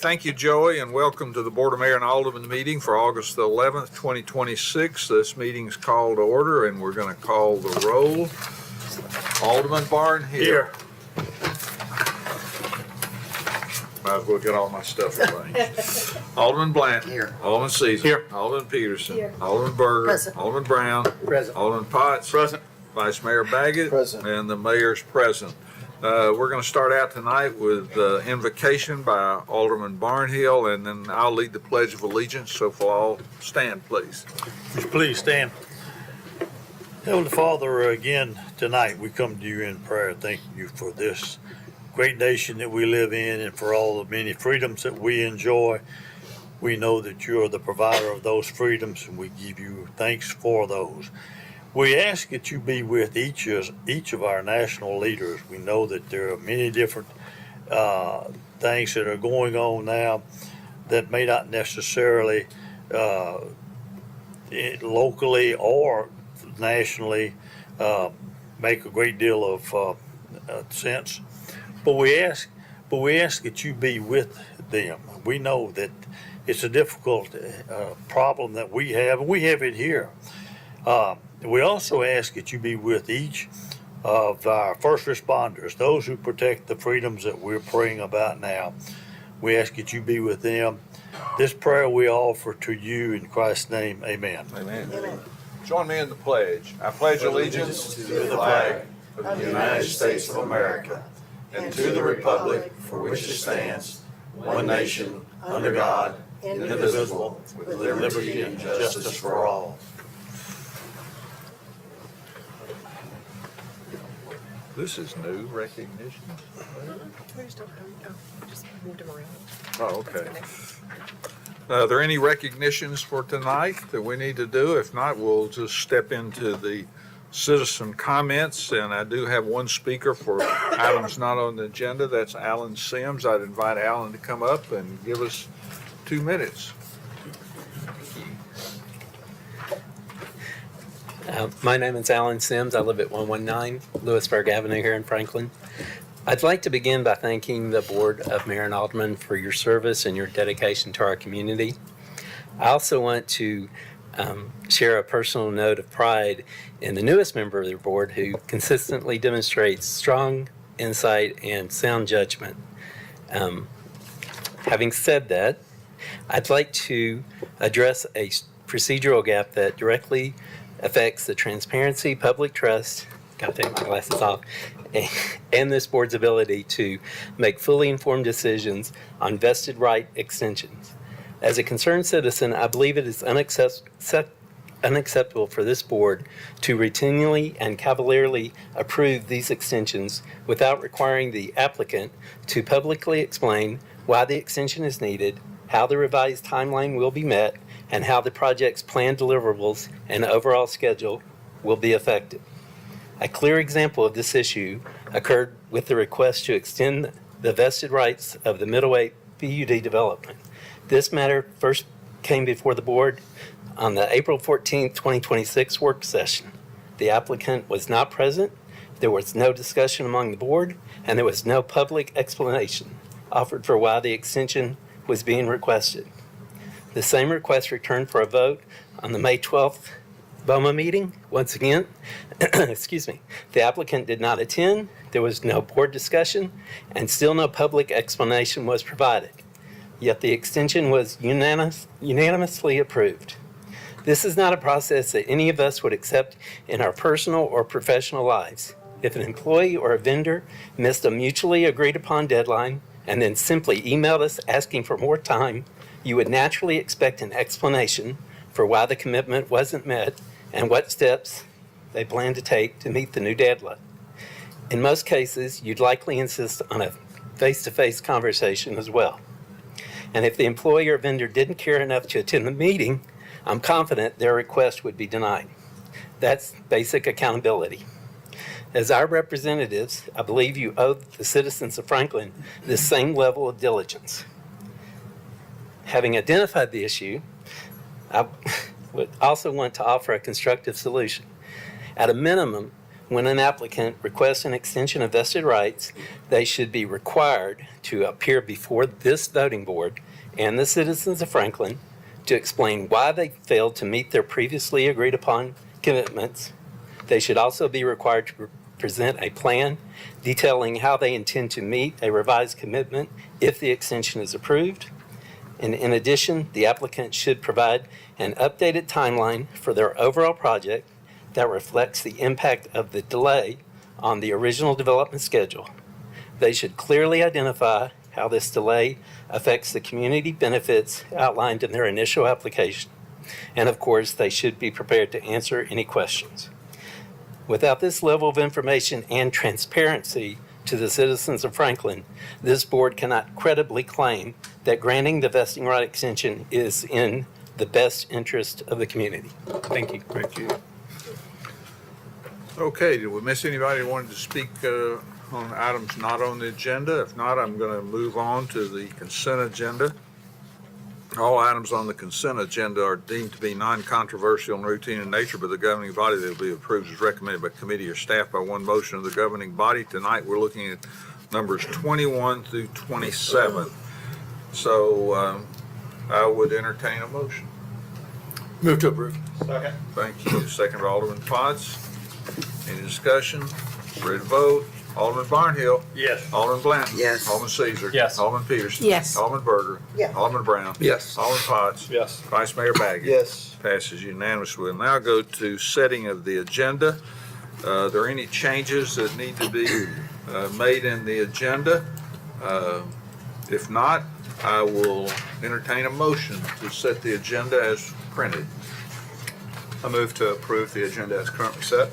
Thank you, Joey, and welcome to the Board of Mayor and Alderman meeting for August the 11th, 2026. This meeting is called to order, and we're going to call the roll. Alderman Barn here. Might as well get all my stuff arranged. Alderman Blanton. Here. Alderman Caesar. Here. Alderman Peterson. Here. Alderman Berger. Present. Alderman Brown. Present. Alderman Potts. Present. Vice Mayor Baggett. Present. And the mayor's present. We're going to start out tonight with invocation by Alderman Barnhill, and then I'll lead the Pledge of Allegiance. So if we'll all stand, please. Would you please stand? Heavenly Father, again tonight we come to you in prayer, thanking you for this great nation that we live in and for all the many freedoms that we enjoy. We know that you are the provider of those freedoms, and we give you thanks for those. We ask that you be with each of our national leaders. We know that there are many different things that are going on now that may not necessarily locally or nationally make a great deal of sense. But we ask that you be with them. We know that it's a difficult problem that we have, and we have it here. We also ask that you be with each of our first responders, those who protect the freedoms that we're praying about now. We ask that you be with them. This prayer we offer to you in Christ's name, amen. Amen. Amen. Join me in the pledge. I pledge allegiance to the flag of the United States of America and to the republic for which it stands, one nation, under God, indivisible, with liberty and justice for all. This is new recognition. Just moved them around. Oh, okay. Are there any recognitions for tonight that we need to do? If not, we'll just step into the citizen comments. And I do have one speaker for items not on the agenda. That's Alan Sims. I'd invite Alan to come up and give us 2 minutes. My name is Alan Sims. I live at 119 Lewisburg Avenue here in Franklin. I'd like to begin by thanking the Board of Mayor and Aldermen for your service and your dedication to our community. I also want to share a personal note of pride in the newest member of the board who consistently demonstrates strong insight and sound judgment. Having said that, I'd like to address a procedural gap that directly affects the transparency, public trust, gotta take my glasses off, and this board's ability to make fully informed decisions on vested right extensions. As a concerned citizen, I believe it is unacceptable for this board to routinely and cavalierly approve these extensions without requiring the applicant to publicly explain why the extension is needed, how the revised timeline will be met, and how the project's planned deliverables and overall schedule will be affected. A clear example of this issue occurred with the request to extend the vested rights of the Middleway PUD development. This matter first came before the board on the April 14, 2026 work session. The applicant was not present, there was no discussion among the board, and there was no public explanation offered for why the extension was being requested. The same request returned for a vote on the May 12th BOMA meeting. Once again, the applicant did not attend, there was no board discussion, and still no public explanation was provided. Yet the extension was unanimously approved. This is not a process that any of us would accept in our personal or professional lives. If an employee or a vendor missed a mutually agreed upon deadline and then simply emailed us asking for more time, you would naturally expect an explanation for why the commitment wasn't met and what steps they plan to take to meet the new deadline. In most cases, you'd likely insist on a face-to-face conversation as well. And if the employee or vendor didn't care enough to attend the meeting, I'm confident their request would be denied. That's basic accountability. As our representatives, I believe you owe the citizens of Franklin this same level of diligence. Having identified the issue, I would also want to offer a constructive solution. At a minimum, when an applicant requests an extension of vested rights, they should be required to appear before this voting board and the citizens of Franklin to explain why they failed to meet their previously agreed upon commitments. They should also be required to present a plan detailing how they intend to meet a revised commitment if the extension is approved. And in addition, the applicant should provide an updated timeline for their overall project that reflects the impact of the delay on the original development schedule. They should clearly identify how this delay affects the community benefits outlined in their initial application. And of course, they should be prepared to answer any questions. Without this level of information and transparency to the citizens of Franklin, this board cannot credibly claim that granting the vesting right extension is in the best interest of the community. Thank you. Thank you. Okay, did we miss anybody who wanted to speak on items not on the agenda? If not, I'm going to move on to the consent agenda. All items on the consent agenda are deemed to be non-controversial and routine in nature by the governing body. They'll be approved as recommended by committee or staff by one motion of the governing body. Tonight, we're looking at numbers 21 through 27. So I would entertain a motion. Move to approve. Second. Thank you. Second by Alderman Potts. Any discussion? Ready to vote? Alderman Barnhill. Yes. Alderman Blanton. Yes. Alderman Caesar. Yes. Alderman Peterson. Yes. Alderman Berger. Yes. Alderman Brown. Yes. Alderman Potts. Yes. Vice Mayor Baggett. Yes. Passes unanimously. We'll now go to setting of the agenda. Are there any changes that need to be made in the agenda? If not, I will entertain a motion to set the agenda as printed. I move to approve the agenda as currently set.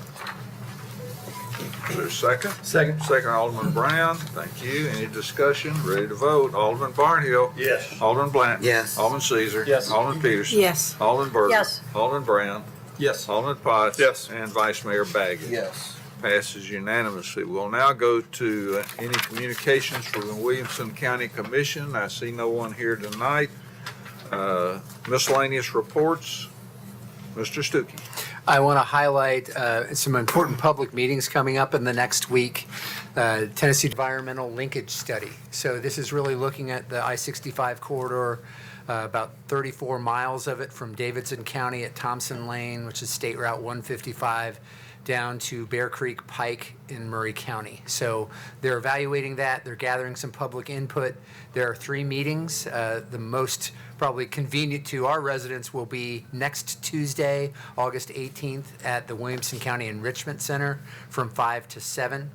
Is there a second? Second. Second, Alderman Brown. Thank you. Any discussion? Ready to vote? Alderman Barnhill. Yes. Alderman Blanton. Yes. Alderman Caesar. Yes. Alderman Peterson. Yes. Alderman Berger. Yes. Alderman Brown. Yes. Alderman Potts. Yes. And Vice Mayor Baggett. Yes. Passes unanimously. We'll now go to any communications from the Williamson County Commission. I see no one here tonight. Miscellaneous reports. Mr. Stuckey. I want to highlight some important public meetings coming up in the next week. Tennessee Environmental Linkage Study. So this is really looking at the I-65 corridor, about 34 miles of it from Davidson County at Thompson Lane, which is State Route 155, down to Bear Creek Pike in Murray County. So they're evaluating that. They're gathering some public input. There are 3 meetings. The most probably convenient to our residents will be next Tuesday, August 18th at the Williamson County Enrichment Center from 5 to 7.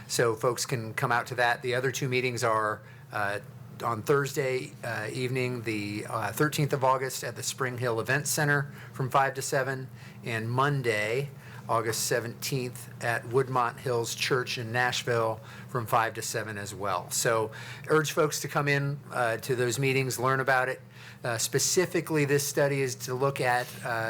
So folks can come out to that. The other 2 meetings are on Thursday evening, the 13th of August at the Spring Hill Event Center from 5 to 7, and Monday, August 17th at Woodmont Hills Church in Nashville from 5 to 7 as well. So urge folks to come in to those meetings, learn about it. Specifically, this study is to look at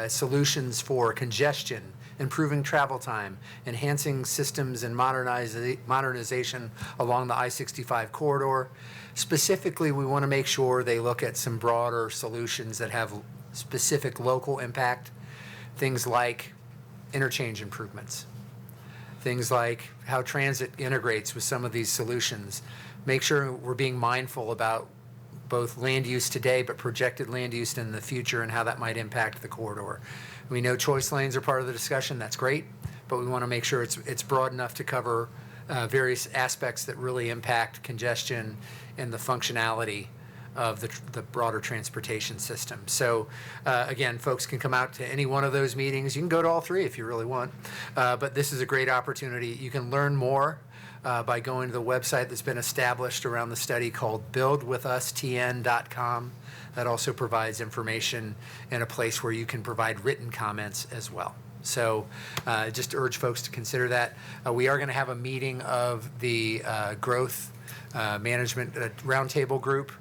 solutions for congestion, improving travel time, enhancing systems and modernization along the I-65 corridor. Specifically, we want to make sure they look at some broader solutions that have specific local impact, things like interchange improvements, things like how transit integrates with some of these solutions. Make sure we're being mindful about both land use today, but projected land use in the future and how that might impact the corridor. We know choice lanes are part of the discussion. That's great, but we want to make sure it's broad enough to cover various aspects that really impact congestion and the functionality of the broader transportation system. So again, folks can come out to any one of those meetings. You can go to all 3 if you really want, but this is a great opportunity. You can learn more by going to the website that's been established around the study called buildwithustn.com. That also provides information in a place where you can provide written comments as well. So just urge folks to consider that. We are going to have a meeting of the growth management roundtable group.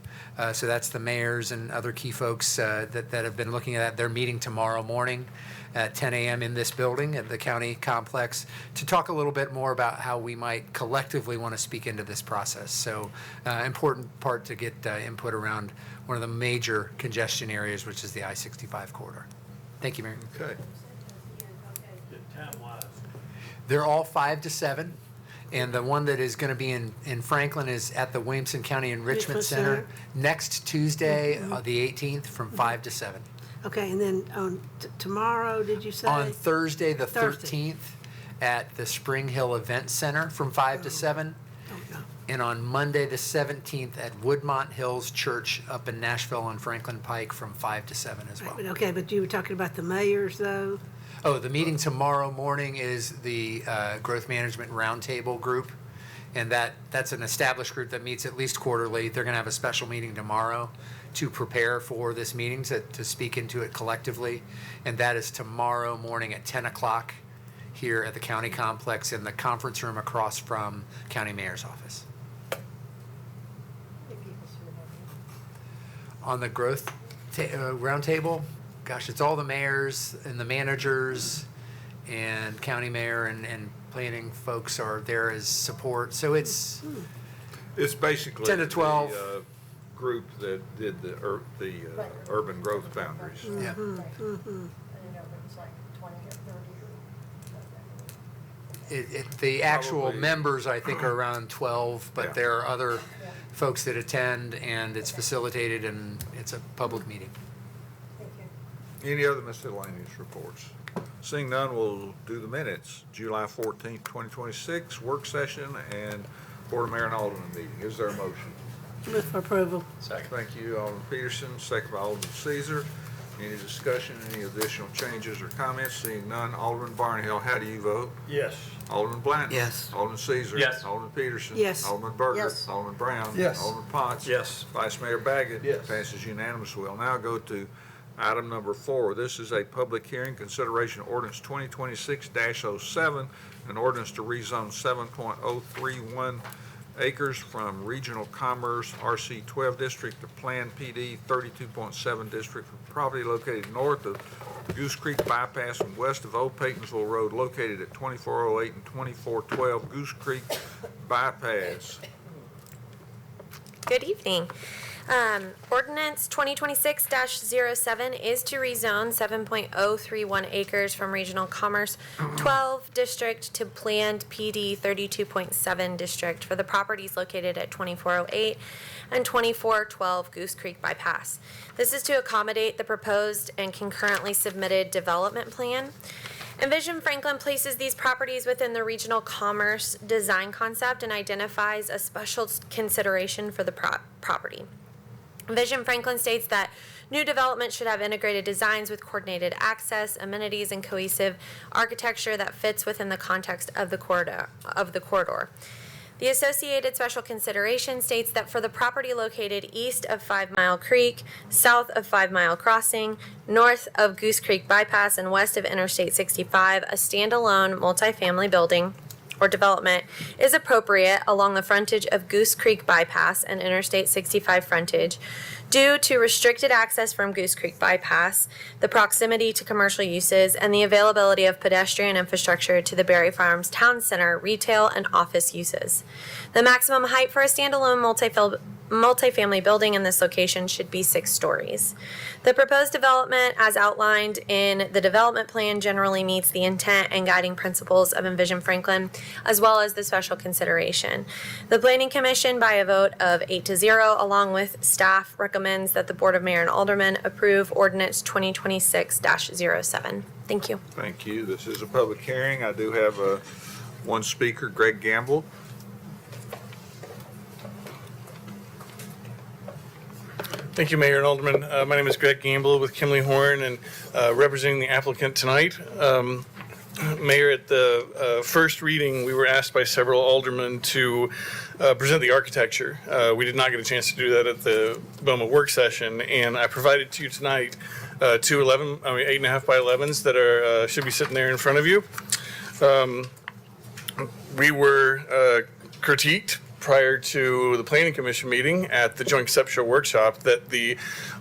So that's the mayors and other key folks that have been looking at that. They're meeting tomorrow morning at 10 a.m. in this building at the county complex to talk a little bit more about how we might collectively want to speak into this process. So important part to get input around one of the major congestion areas, which is the I-65 corridor. Thank you, Mayor. Okay. They're all 5 to 7. And the one that is going to be in Franklin is at the Williamson County Enrichment Enrichment Center Center. next Tuesday, the 18th, from 5 to 7. Okay, and then on tomorrow, did you say? On Thursday, the Thursday. 13th, at the Spring Hill Event Center from 5 to 7. Oh, no. And on Monday, the 17th, at Woodmont Hills Church up in Nashville on Franklin Pike from 5 to 7 as well. Okay, but you were talking about the mayors, though? Oh, the meeting tomorrow morning is the Growth Management Roundtable Group. And that's an established group that meets at least quarterly. They're going to have a special meeting tomorrow to prepare for this meeting, to speak into it collectively. And that is tomorrow morning at 10 o'clock here at the county complex in the conference room across from County Mayor's office. On the growth roundtable, gosh, it's all the mayors and the managers and county mayor and planning folks are there as support. So it's It's basically 10 to 12. the group that did the urban growth boundaries. yeah. I didn't know if it was like 20 or 30 or. The actual Probably. members, I think, are around 12, but Yeah. there are other folks that attend, and it's facilitated, and it's a public meeting. Thank you. Any other miscellaneous reports? Seeing none, we'll do the minutes. July 14th, 2026, work session and Board of Mayor and Alderman meeting. Is there a motion? Move for approval. Thank you, Alderman Peterson, second by Alderman Caesar. Any discussion, any additional changes or comments? Seeing none, Alderman Barnhill, how do you vote? Yes. Alderman Blanton? Yes. Alderman Caesar? Yes. Alderman Peterson? Yes. Alderman Berger? Yes. Alderman Brown? Yes. Alderman Potts? Yes. Vice Mayor Baggett? Yes. Passes unanimously. We'll now go to item number 4. This is a public hearing, consideration of ordinance 2026-07, an ordinance to rezone 7.031 acres from Regional Commerce RC 12 District to Plan PD 32.7 District for property located north of Goose Creek Bypass and west of Old Paytonsville Road, located at 2408 and 2412 Goose Creek Bypass. Good evening. Ordinance 2026-07 is to rezone 7.031 acres from Regional Commerce 12 District to Planned PD 32.7 District for the properties located at 2408 and 2412 Goose Creek Bypass. This is to accommodate the proposed and concurrently submitted development plan. Envision Franklin places these properties within the regional commerce design concept and identifies a special consideration for the property. Envision Franklin states that new development should have integrated designs with coordinated access, amenities, and cohesive architecture that fits within the context of the corridor. The associated special consideration states that for the property located east of 5 Mile Creek, south of 5 Mile Crossing, north of Goose Creek Bypass, and west of Interstate 65, a standalone multifamily building or development is appropriate along the frontage of Goose Creek Bypass and Interstate 65 frontage due to restricted access from Goose Creek Bypass, the proximity to commercial uses, and the availability of pedestrian infrastructure to the Berry Farms Town Center, retail, and office uses. The maximum height for a standalone multifamily building in this location should be 6 stories. The proposed development, as outlined in the development plan, generally meets the intent and guiding principles of Envision Franklin, as well as the special consideration. The Planning Commission, by a vote of 8-0, along with staff, recommends that the Board of Mayor and Aldermen approve ordinance 2026-07. Thank you. Thank you. This is a public hearing. I do have one speaker, Greg Gamble. Thank you, Mayor and Alderman. My name is Greg Gamble with Kimley Horn and representing the applicant tonight. Mayor, at the first reading, we were asked by several aldermen to present the architecture. We did not get a chance to do that at the BOMA work session, and I provided to you tonight 8.5 by 11s that are should be sitting there in front of you. We were critiqued prior to the Planning Commission meeting at the Joint Conceptual Workshop that the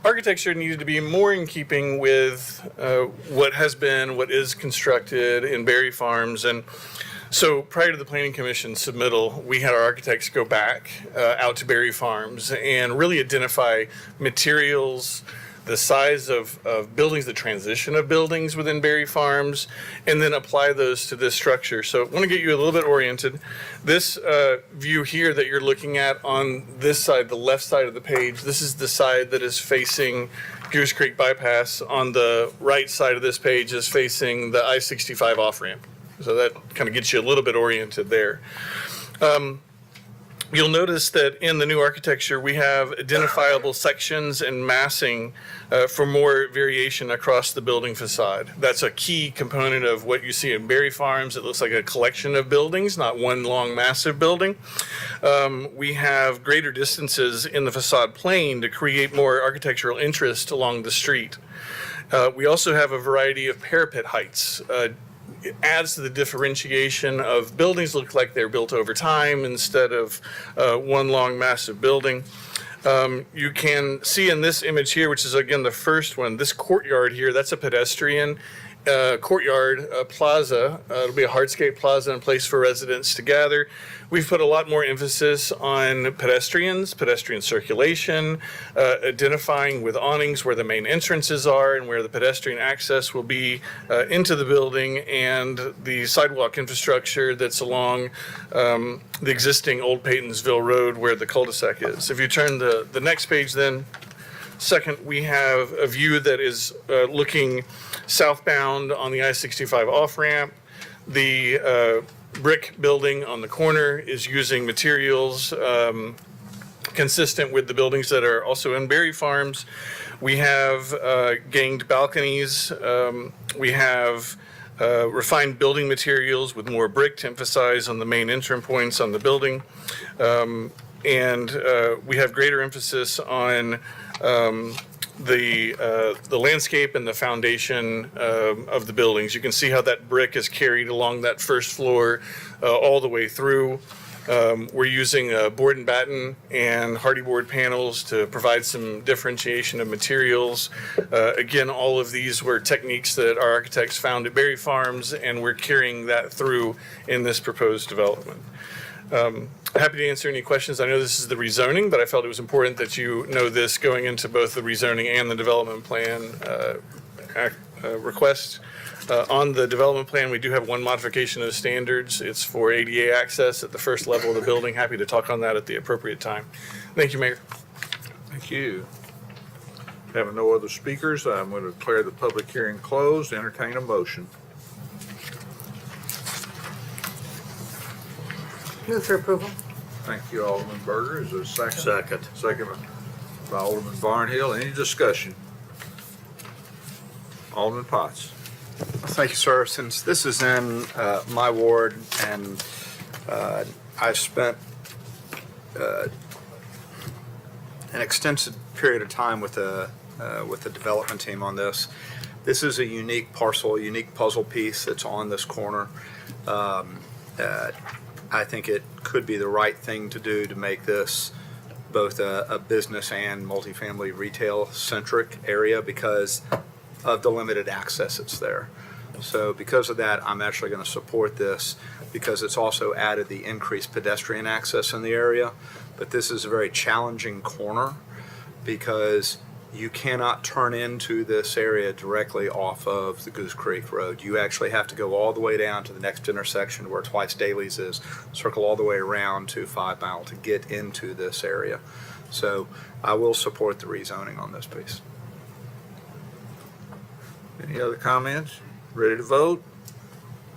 architecture needed to be more in keeping with what is constructed in Berry Farms. And so prior to the Planning Commission submittal, we had our architects go back out to Berry Farms and really identify materials, the size of buildings, the transition of buildings within Berry Farms, and then apply those to this structure. So I want to get you a little bit oriented. This view here that you're looking at on this side, the left side of the page, this is the side that is facing Goose Creek Bypass. On the right side of this page is facing the I-65 off-ramp. So that kind of gets you a little bit oriented there. You'll notice that in the new architecture, we have identifiable sections and massing for more variation across the building facade. That's a key component of what you see in Berry Farms. It looks like a collection of buildings, not one long massive building. We have greater distances in the facade plane to create more architectural interest along the street. We also have a variety of parapet heights. It adds to the differentiation of buildings look like they're built over time instead of one long massive building. You can see in this image here, which is again the first one, this courtyard here, that's a pedestrian courtyard plaza. It'll be a hardscape plaza and place for residents to gather. We've put a lot more emphasis on pedestrians, pedestrian circulation, identifying with awnings where the main entrances are and where the pedestrian access will be into the building, and the sidewalk infrastructure that's along the existing Old Paytonsville Road where the cul-de-sac is. If you turn the next page then, second, we have a view that is looking southbound on the I-65 off-ramp. The brick building on the corner is using materials consistent with the buildings that are also in Berry Farms. We have ganged balconies. We have refined building materials with more brick to emphasize on the main entry points on the building. And we have greater emphasis on the landscape and the foundation of the buildings. You can see how that brick is carried along that first floor all the way through. We're using board and batten and hardy board panels to provide some differentiation of materials. Again, all of these were techniques that our architects found at Berry Farms, and we're carrying that through in this proposed development. Happy to answer any questions. I know this is the rezoning, but I felt it was important that you know this going into both the rezoning and the development plan request. On the development plan, we do have one modification of the standards. It's for ADA access at the first level of the building. Happy to talk on that at the appropriate time. Thank you, Mayor. Thank you. Having no other speakers, I'm going to declare the public hearing closed. Entertain a motion. Move for approval. Thank you, Alderman Berger. Is there a second? Second. Second by Alderman Barnhill. Any discussion? Alderman Potts. Thank you, sir. Since this is in my ward, and I've spent an extensive period of time with the development team on this. This is a unique parcel, a unique puzzle piece that's on this corner. I think it could be the right thing to do to make this both a business and multifamily retail centric area because of the limited access that's there. So because of that, I'm actually going to support this because it's also added the increased pedestrian access in the area. But this is a very challenging corner because you cannot turn into this area directly off of the Goose Creek Road. You actually have to go all the way down to the next intersection where Twice Dailies is, circle all the way around to 5 Mile to get into this area. So I will support the rezoning on this piece. Any other comments? Ready to vote?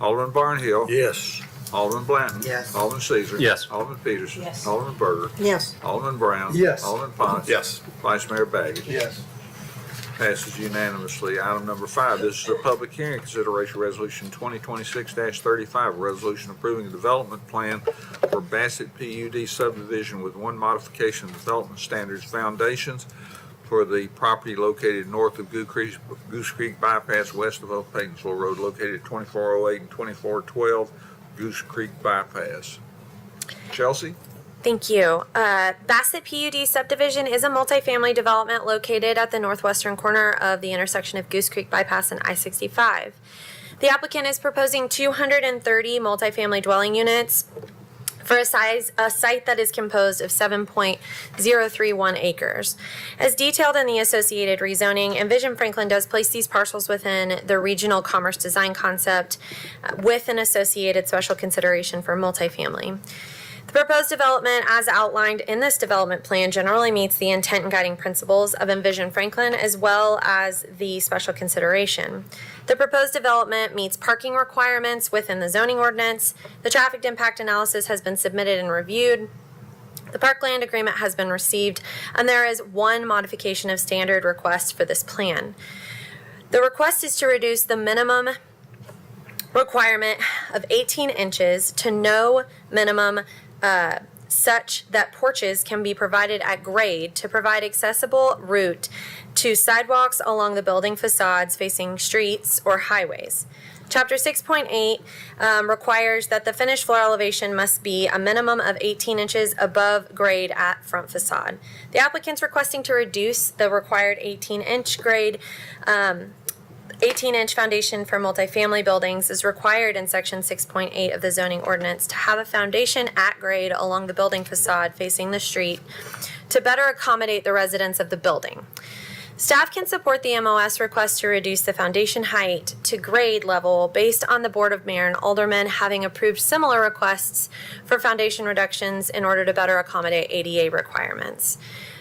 Alderman Barnhill. Yes. Alderman Blanton. Yes. Alderman Caesar. Yes. Alderman Peterson. Yes. Alderman Berger. Yes. Alderman Brown. Yes. Alderman Potts. Yes. Vice Mayor Baggett. Yes. Passes unanimously. Item number 5, this is a public hearing, consideration resolution 2026-35, a resolution approving a development plan for Bassett PUD subdivision with one modification of development standards foundations for the property located north of Goose Creek Bypass, west of Old Paytonsville Road, located at 2408 and 2412 Goose Creek Bypass. Chelsea? Thank you. Bassett PUD subdivision is a multifamily development located at the northwestern corner of the intersection of Goose Creek Bypass and I-65. The applicant is proposing 230 multifamily dwelling units for a site that is composed of 7.031 acres. As detailed in the associated rezoning, Envision Franklin does place these parcels within the regional commerce design concept with an associated special consideration for multifamily. The proposed development, as outlined in this development plan, generally meets the intent and guiding principles of Envision Franklin as well as the special consideration. The proposed development meets parking requirements within the zoning ordinance. The traffic impact analysis has been submitted and reviewed. The parkland agreement has been received, and there is one modification of standard request for this plan. The request is to reduce the minimum requirement of 18 inches to no minimum such that porches can be provided at grade to provide accessible route to sidewalks along the building facades facing streets or highways. Chapter 6.8 requires that the finished floor elevation must be a minimum of 18 inches above grade at front facade. The applicant's requesting to reduce the required 18-inch grade 18-inch foundation for multifamily buildings is required in section 6.8 of the zoning ordinance to have a foundation at grade along the building facade facing the street to better accommodate the residents of the building. Staff can support the MOS request to reduce the foundation height to grade level based on the Board of Mayor and Aldermen having approved similar requests for foundation reductions in order to better accommodate ADA requirements.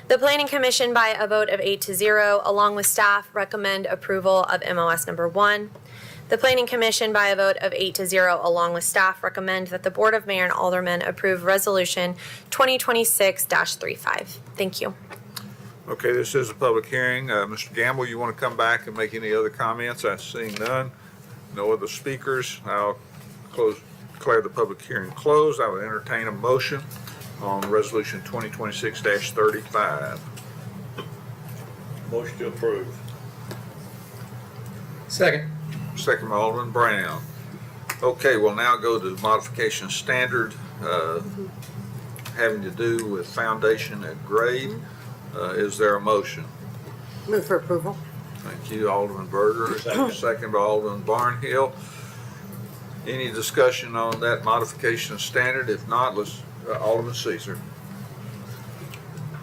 The Planning Commission, by a vote of 8-0, along with staff, recommend approval of MOS number 1. The Planning Commission, by a vote of 8-0, along with staff, recommend that the Board of Mayor and Aldermen approve Resolution 2026-35. Thank you. Okay, this is a public hearing. Mr. Gamble, you want to come back and make any other comments? I see none. No other speakers. I'll declare the public hearing closed. I will entertain a motion on Resolution 2026-35. Motion to approve. Second. Second by Alderman Brown. Okay, we'll now go to the modification standard having to do with foundation at grade. Is there a motion? Move for approval. Thank you, Alderman Berger. Second by Alderman Barnhill. Any discussion on that modification standard? If not, let's, Alderman Caesar.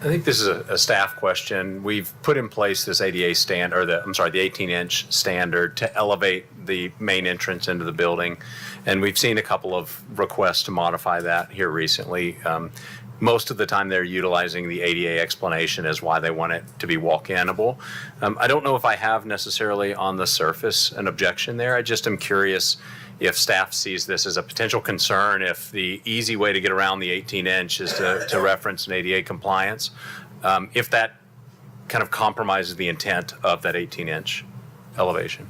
I think this is a staff question. We've put in place this ADA stand, or the 18-inch standard to elevate the main entrance into the building. And we've seen a couple of requests to modify that here recently. Most of the time they're utilizing the ADA explanation as why they want it to be walk-inable. I don't know if I have necessarily on the surface an objection there. I just am curious if staff sees this as a potential concern, if the easy way to get around the 18-inch is to reference an ADA compliance, if that kind of compromises the intent of that 18-inch elevation.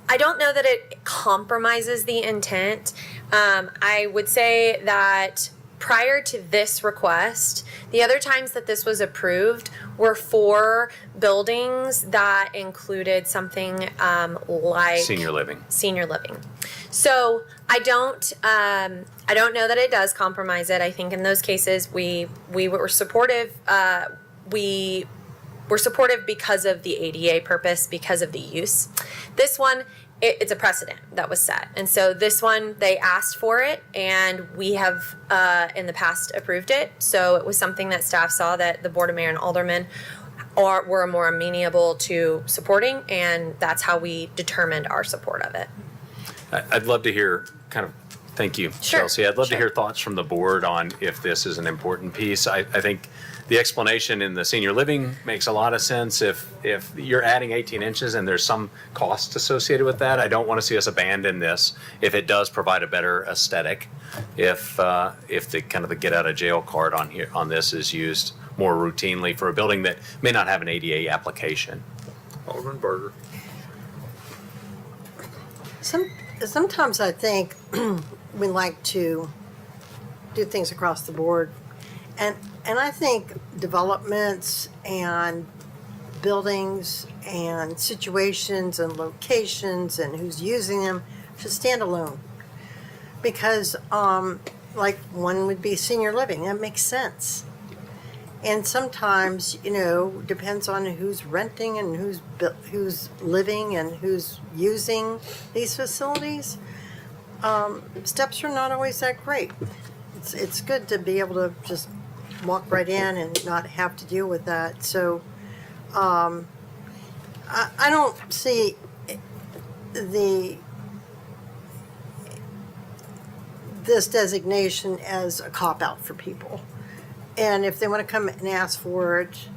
I don't know that it compromises the intent. I would say that prior to this request, the other times that this was approved were for buildings that included something like Senior living. So I don't know that it does compromise it. I think in those cases we were supportive. We were supportive because of the ADA purpose, because of the use. This one, it's a precedent that was set. And so this one, they asked for it, and we have in the past approved it. So it was something that staff saw that the Board of Mayor and Aldermen were more amenable to supporting, and that's how we determined our support of it. I'd love to hear thank you, Sure, Chelsea. I'd love to sure. hear thoughts from the board on if this is an important piece. I think the explanation in the senior living makes a lot of sense. If you're adding 18 inches and there's some cost associated with that, I don't want to see us abandon this if it does provide a better aesthetic. If the kind of the get out of jail card on this is used more routinely for a building that may not have an ADA application. Alderman Berger. Sometimes I think we like to do things across the board. And I think developments and buildings and situations and locations and who's using them should stand alone. Because like one would be senior living, that makes sense. And sometimes, depends on who's renting and who's living and who's using these facilities. steps are not always that great. It's good to be able to just walk right in and not have to deal with that. So I don't see this designation as a cop-out for people. And if they want to come and ask for it,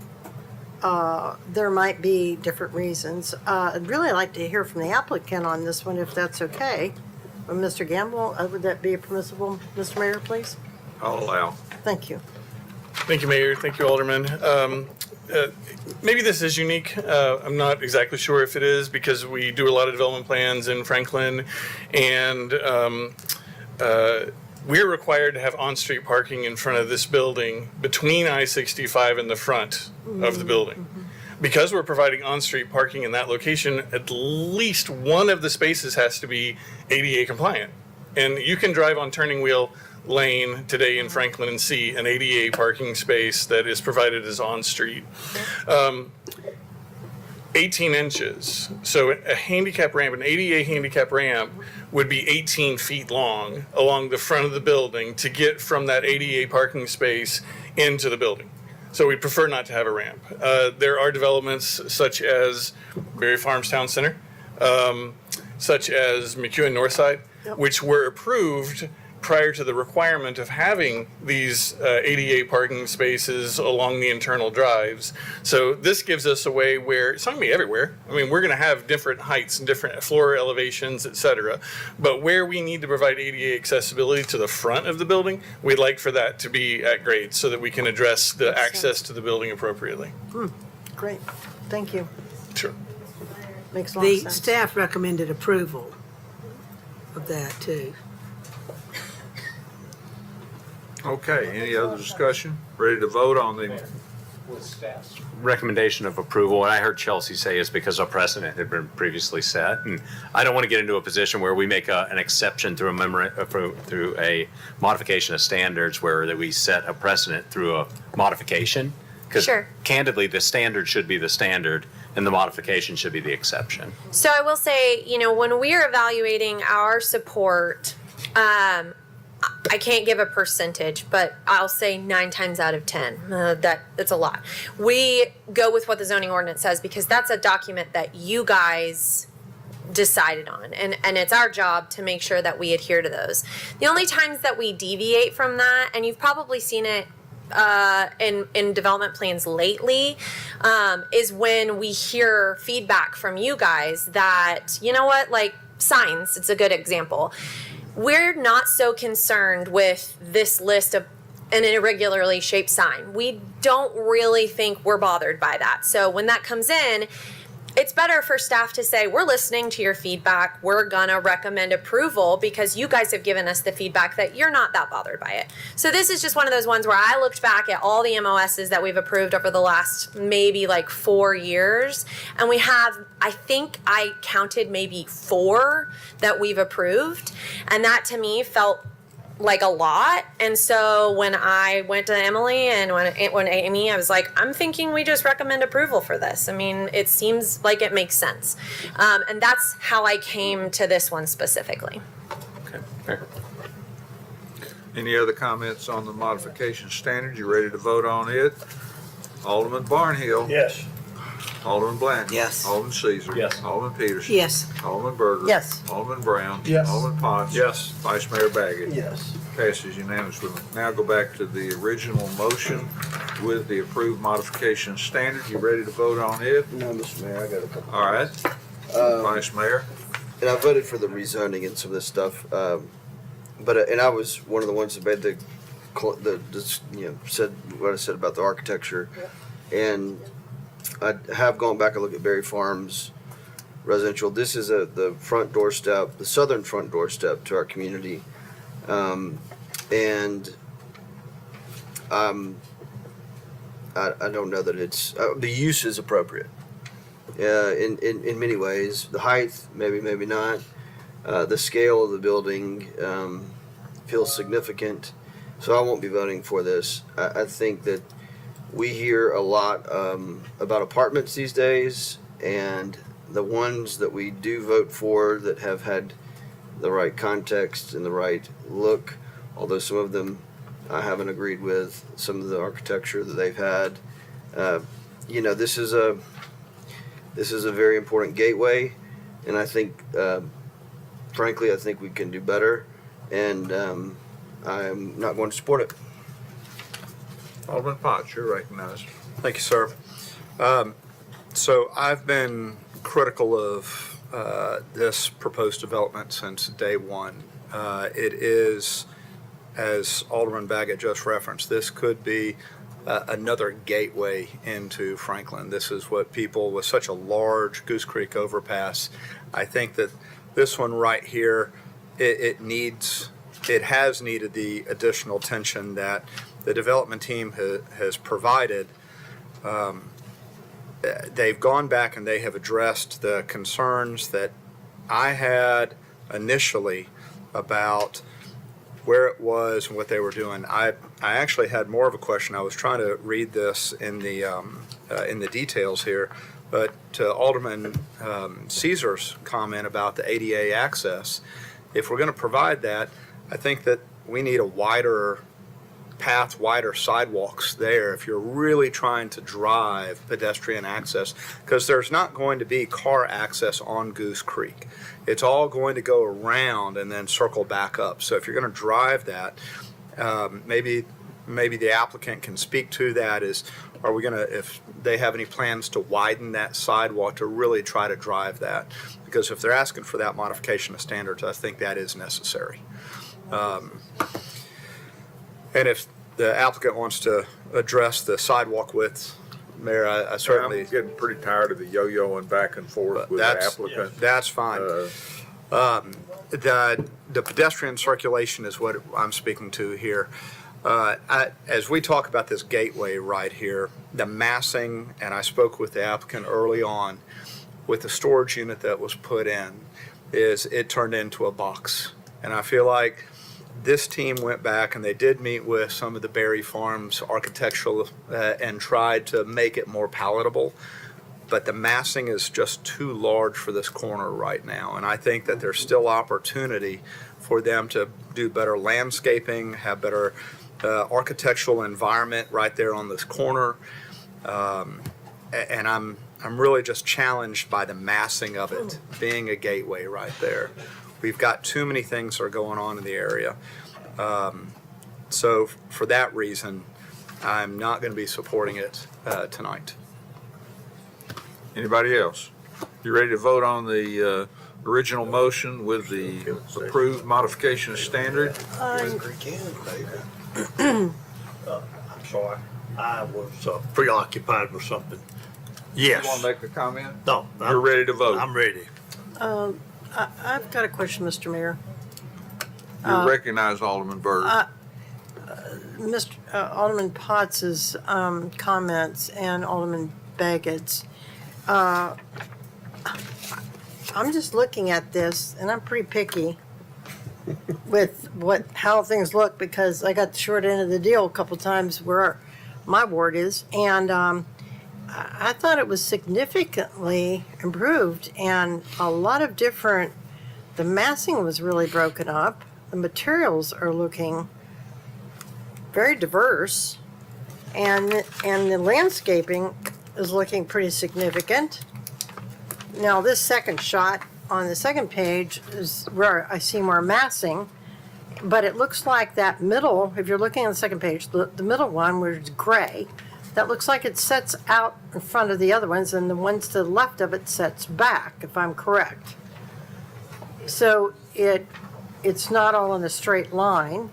there might be different reasons. I'd really like to hear from the applicant on this one, if that's okay. Mr. Gamble, would that be permissible, Mr. Mayor, please? I'll allow. Thank you. Thank you, Mayor. Thank you, Alderman. Maybe this is unique. I'm not exactly sure if it is because we do a lot of development plans in Franklin, and we're required to have on-street parking in front of this building between I-65 and the front of the building. Because we're providing on-street parking in that location, at least one of the spaces has to be ADA compliant. And you can drive on Turning Wheel Lane today in Franklin and see an ADA parking space that is provided as on-street. 18 inches. So a handicap ramp, an ADA handicap ramp, would be 18 feet long along the front of the building to get from that ADA parking space into the building. So we prefer not to have a ramp. There are developments such as Berry Farms Town Center, such as McEwen Northside, which were approved prior to the requirement of having these ADA parking spaces along the internal drives. So this gives us a way where it's not going to be everywhere. I mean, we're going to have different heights and different floor elevations, et cetera. But where we need to provide ADA accessibility to the front of the building, we'd like for that to be at grade so that we can address the access to the building appropriately. Great. Thank you. Sure. Makes a lot of The sense. staff recommended approval of that too. Okay, any other discussion? Ready to vote on the, Recommendation of approval, and I heard Chelsea say is because a precedent had been previously set. And I don't want to get into a position where we make an exception through through a modification of standards where that we set a precedent through a modification. Because Sure. candidly, the standard should be the standard and the modification should be the exception. So I will say, when we are evaluating our support, I can't give a percentage, but I'll say 9 times out of 10. That's a lot. We go with what the zoning ordinance says because that's a document that you guys decided on, and it's our job to make sure that we adhere to those. The only times that we deviate from that, and you've probably seen it in development plans lately, is when we hear feedback from you guys that, like signs, it's a good example. We're not so concerned with this list of an irregularly shaped sign. We don't really think we're bothered by that. So when that comes in, it's better for staff to say, we're listening to your feedback. We're gonna recommend approval because you guys have given us the feedback that you're not that bothered by it. So this is just one of those ones where I looked back at all the MOSs that we've approved over the last maybe like 4 years. And we have, I think I counted maybe 4 that we've approved. And that to me felt like a lot. And so when I went to Emily and when Amy, I was like, I'm thinking we just recommend approval for this. I mean, it seems like it makes sense. And that's how I came to this one specifically. Okay, fair. any other comments on the modification standards? You ready to vote on it? Alderman Barnhill. Yes. Alderman Blanchard. Yes. Alderman Caesar. Yes. Alderman Peterson. Yes. Alderman Berger. Yes. Alderman Brown. Yes. Alderman Potts. Yes. Vice Mayor Baggett. Yes. Passes unanimously. Now go back to the original motion with the approved modification standard. You ready to vote on it? No, Mr. Mayor, I got a couple. All right. Vice Mayor. And I voted for the rezoning and some of this stuff, and I was one of the ones that made said what I said about the architecture, and I have gone back and looked at Berry Farms residential. This is the front doorstep, the southern front doorstep to our community, and I don't know that it's the use is appropriate. In many ways, the height maybe not. The scale of the building feels significant, so I won't be voting for this. I think that we hear a lot about apartments these days, and the ones that we do vote for that have had the right context and the right look, although some of them I haven't agreed with, some of the architecture that they've had. This is a very important gateway, and I think, frankly, I think we can do better, and I'm not going to support it. Alderman Potts, you're recognized. Thank you, sir. So I've been critical of this proposed development since day one. It is, as Alderman Baggett just referenced, this could be another gateway into Franklin. This is what people with such a large Goose Creek overpass, I think that this one right here, it has needed the additional attention that the development team has provided. They've gone back and they have addressed the concerns that I had initially about where it was and what they were doing. I actually had more of a question. I was trying to read this in the details here, but to Alderman Caesar's comment about the ADA access, if we're going to provide that, I think that we need a wider path, wider sidewalks there if you're really trying to drive pedestrian access, because there's not going to be car access on Goose Creek. It's all going to go around and then circle back up. So if you're going to drive that, maybe the applicant can speak to that. Are we going to, if they have any plans to widen that sidewalk to really try to drive that? Because if they're asking for that modification of standards, I think that is necessary. And if the applicant wants to address the sidewalk width, Mayor, I certainly. I'm getting pretty tired of the yo-yoing back and forth with the applicant. That's fine. The pedestrian circulation is what I'm speaking to here. As we talk about this gateway right here, the massing, and I spoke with the applicant early on, with the storage unit that was put in, is it turned into a box. And I feel like this team went back and they did meet with some of the Berry Farms architectural and tried to make it more palatable. But the massing is just too large for this corner right now. And I think that there's still opportunity for them to do better landscaping, have better architectural environment right there on this corner. And I'm really just challenged by the massing of it being a gateway right there. We've got too many things that are going on in the area. So for that reason, I'm not going to be supporting it tonight. Anybody else? You ready to vote on the original motion with the approved modification of standard? I'm sorry, I was preoccupied with something. Yes. You want to make a comment? No. You're ready to vote? I'm ready. I've got a question, Mr. Mayor. You recognize Alderman Byrd. Mr. Alderman Potts's comments and Alderman Baggett's. I'm just looking at this, and I'm pretty picky with how things look, because I got the short end of the deal a couple times where my ward is, and I thought it was significantly improved, and a lot of different. The massing was really broken up. The materials are looking very diverse, and the landscaping is looking pretty significant. Now, this second shot on the second page is where I see more massing, but it looks like that middle, if you're looking on the second page, the middle one where it's gray, that looks like it sets out in front of the other ones, and the ones to the left of it sets back, if I'm correct. So it's not all in a straight line.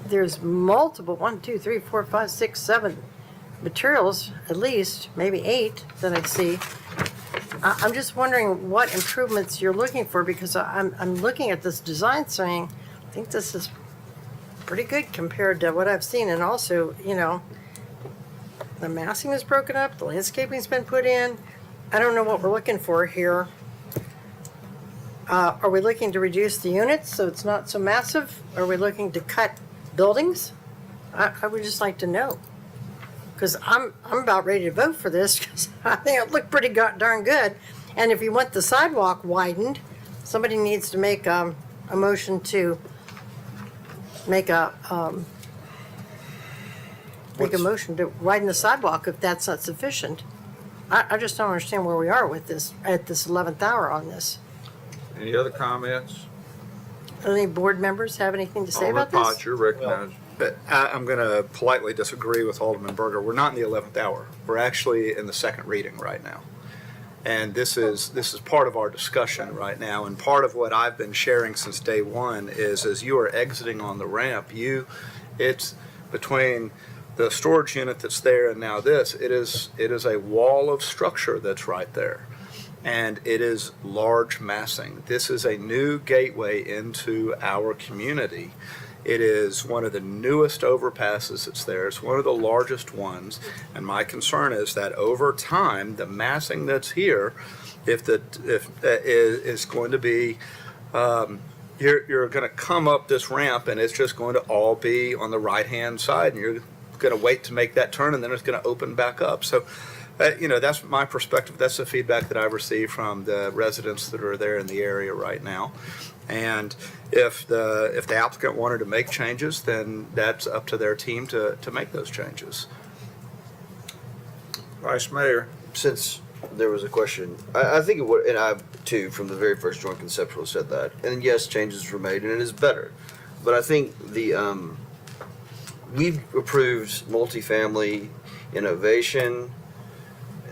There's multiple, 1, 2, 3, 4, 5, 6, 7 materials, at least, maybe 8 that I see. I'm just wondering what improvements you're looking for, because I'm looking at this design saying, I think this is pretty good compared to what I've seen. And also, the massing is broken up, the landscaping's been put in. I don't know what we're looking for here. Are we looking to reduce the units so it's not so massive? Are we looking to cut buildings? I would just like to know, because I'm about ready to vote for this, because I think it looked pretty darn good. And if you want the sidewalk widened, somebody needs to make a motion to make a motion to widen the sidewalk if that's not sufficient. I just don't understand where we are with this, at this 11th hour on this. Any other comments? Any board members have anything to say about Alderman this? Potts, you're recognized. But I'm going to politely disagree with Alderman Berger. We're not in the 11th hour. We're actually in the second reading right now. And this is part of our discussion right now. And part of what I've been sharing since day one is as you are exiting on the ramp, it's between the storage unit that's there and now this, it is a wall of structure that's right there. And it is large massing. This is a new gateway into our community. It is one of the newest overpasses that's there. It's one of the largest ones. And my concern is that over time, the massing that's here, is going to be, you're going to come up this ramp and it's just going to all be on the right-hand side, and you're going to wait to make that turn, and then it's going to open back up. So, that's my perspective. That's the feedback that I've received from the residents that are there in the area right now. And if the applicant wanted to make changes, then that's up to their team to make those changes. Vice Mayor. Since there was a question, I think it would, and I too, from the very first joint conceptual said that. And yes, changes were made, and it is better. But I think we've approved multifamily innovation,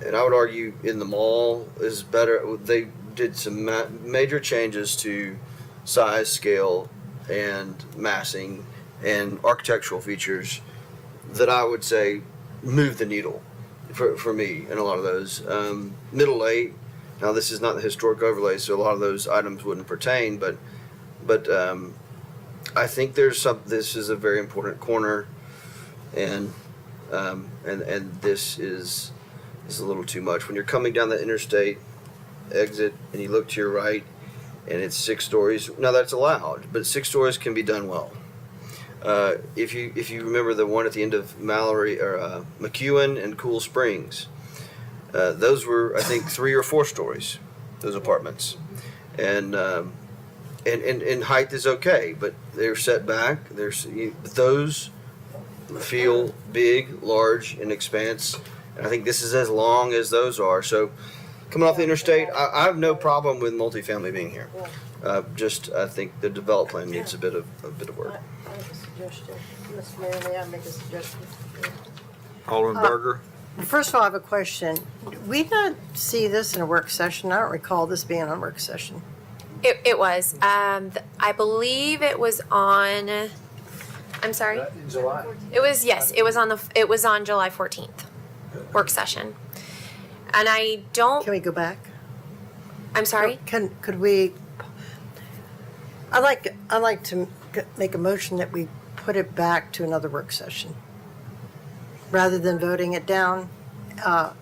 and I would argue in the mall is better. They did some major changes to size, scale, and massing and architectural features that I would say move the needle for me in a lot of those. Middle eight, now this is not the historic overlay, so a lot of those items wouldn't pertain, but I think this is a very important corner, and this is a little too much. When you're coming down the interstate exit and you look to your right and it's 6 stories, now that's allowed, but 6 stories can be done well. If you remember the one at the end of Mallory or McEwen and Cool Springs, those were, I think, 3 or 4 stories, those apartments, and height is okay, but they're set back. Those feel big, large in expanse, and I think this is as long as those are. So, coming off the interstate, I have no problem with multifamily being here. I think the develop plan needs a bit of work. I have a suggestion. Mr. Mayor, may I make a suggestion? Alderman Berger. First of all, I have a question. Did we not see this in a work session? I don't recall this being on a work session. It was. I believe it was on. I'm sorry. In July. It was, yes. It was on July 14th, work session, and I don't. Can we go back? I'm sorry. Could we? I'd like to make a motion that we put it back to another work session rather than voting it down. I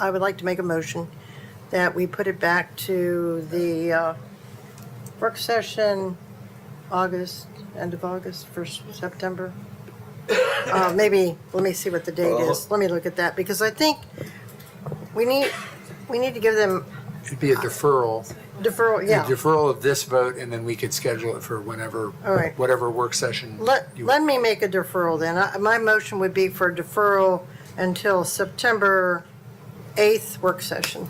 would like to make a motion that we put it back to the work session end of August, 1st September. Maybe, let me see what the date is. Let me look at that, because I think we need to give them It'd be a deferral. yeah. Deferral of this vote, and then we could schedule it for whenever, All right. whatever work session. Let me make a deferral then. My motion would be for deferral until September 8th work session.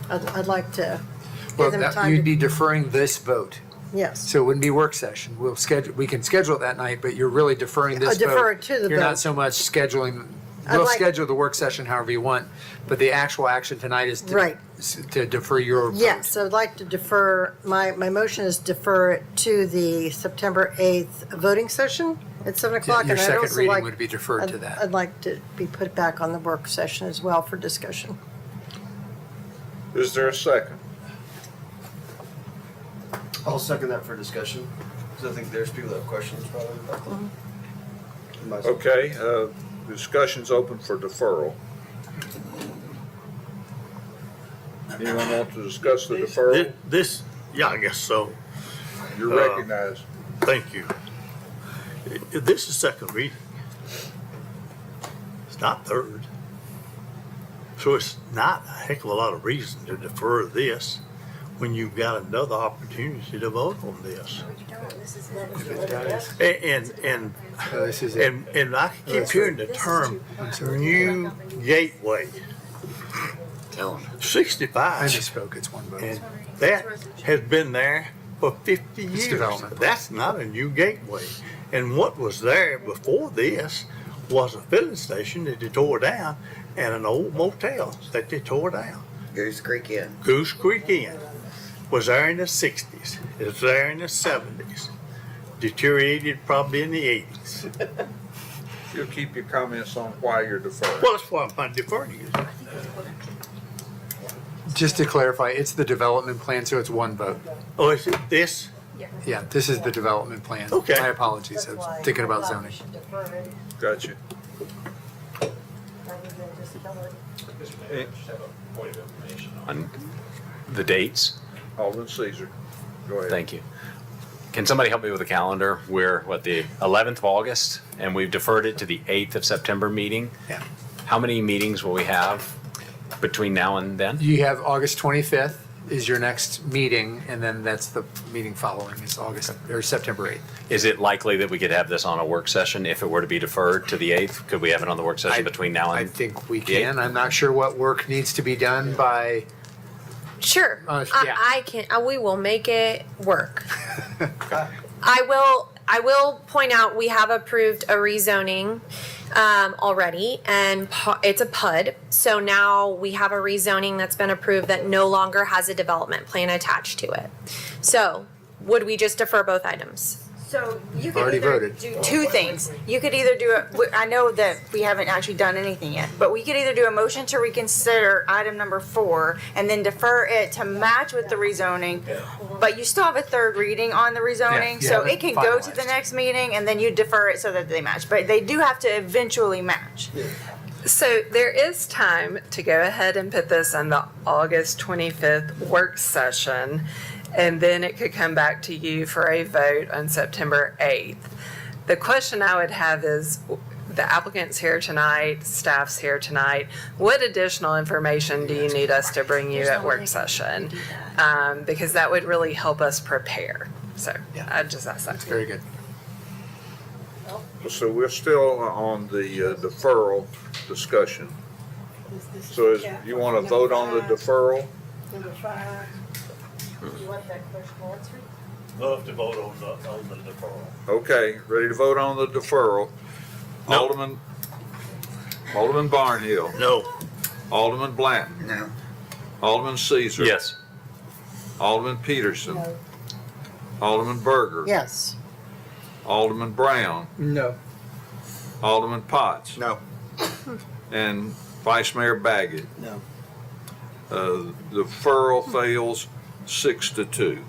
I'd like to Well, give them time you'd to, be deferring this vote, yes. so it wouldn't be work session. We can schedule it that night, but you're really deferring this vote. defer it to the You're vote. not so much scheduling, I'd we'll like- schedule the work session however you want, but the actual action tonight is Right. to defer your vote. Yes, I'd like to defer, my motion is defer it to the September 8th voting session at 7 o'clock. Your and I'd second also reading like- would be deferred to that. I'd like to be put back on the work session as well for discussion. Is there a second? I'll second that for discussion, because I think there's people that have questions probably about that. Okay, discussion's open for deferral. Anyone want to discuss the deferral? Yeah, I guess so. You're recognized. Thank you. This is second reading. It's not third. So it's not a heck of a lot of reason to defer this when you've got another opportunity to vote on this. And This is it. and I keep hearing the term new gateway. I 65. misspoke, it's one vote. And that has been there for 50 years. development. That's not a new gateway. And what was there before this was a filling station that they tore down and an old motel that they tore down. Goose Creek Inn. Goose Creek Inn was there in the 60s. It was there in the 70s. Deteriorated probably in the 80s. You'll keep your comments on why you're deferring. Well, that's why I'm deferring it. Just to clarify, it's the development plan, so it's one vote. Oh, is it this? Yeah, this is the development plan. Okay. My apologies, I was thinking about zoning. Gotcha. On the dates, Alderman Caesar, go ahead. thank you. Can somebody help me with the calendar? We're, the 11th of August, and we've deferred it to the 8th of September meeting. Yeah. How many meetings will we have between now and then? You have August 25th is your next meeting, and then that's the meeting following is September 8th. Is it likely that we could have this on a work session if it were to be deferred to the 8th? Could we have it on the work session between now and? I think we the can. 8th? I'm not sure what work needs to be done by, Sure. Yeah. I can. We will make it work. I will point out we have approved a rezoning already, and it's a PUD. So now we have a rezoning that's been approved that no longer has a development plan attached to it. So would we just defer both items? So you could already either voted. do two things. You could either do it, I know that we haven't actually done anything yet, but we could either do a motion to reconsider item number 4 and then defer it to match with the rezoning, but you still have a third reading on the rezoning, you so haven't it can go to the finalized. next meeting and then you defer it so that they match. But they do have to eventually match. So there is time to go ahead and put this on the August 25th work session, and then it could come back to you for a vote on September 8th. The question I would have is, the applicant's here tonight, staff's here tonight. What additional information do you need us to bring you at work session? Because that would really help us prepare. So I just ask that. very good. So we're still on the deferral discussion. So you want to vote on the deferral? Number 5. You want that question answered? Love to vote on the deferral. Okay, ready to vote on the deferral? No. Alderman Barnhill, No. Alderman Blanton, No. Alderman Caesar. Yes. Alderman Peterson. Alderman Berger. Yes. Alderman Brown. No. Alderman Potts. No. And Vice Mayor Baggett. No. The deferral fails 6-2.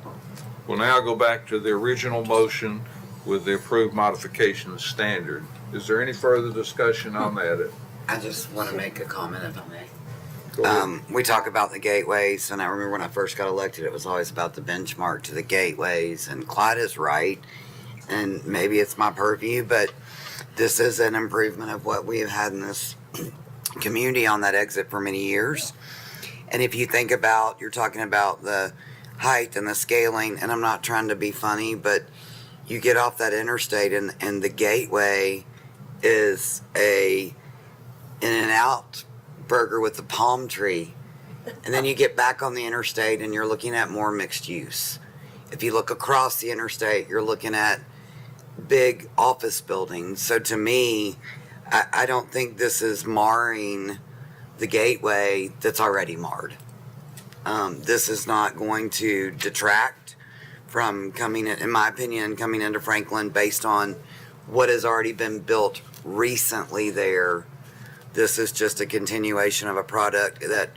We'll now go back to the original motion with the approved modification standard. Is there any further discussion on that? I just want to make a comment if I may. Go ahead. We talk about the gateways, and I remember when I first got elected, it was always about the benchmark to the gateways, and Clyde is right, and maybe it's my purview, but this is an improvement of what we have had in this community on that exit for many years. And if you think about, you're talking about the height and the scaling, and I'm not trying to be funny, but you get off that interstate and the gateway is a In-N-Out burger with the palm tree, and then you get back on the interstate and you're looking at more mixed use. If you look across the interstate, you're looking at big office buildings. So to me, I don't think this is marring the gateway that's already marred. This is not going to detract from coming in my opinion, coming into Franklin based on what has already been built recently there. This is just a continuation of a product that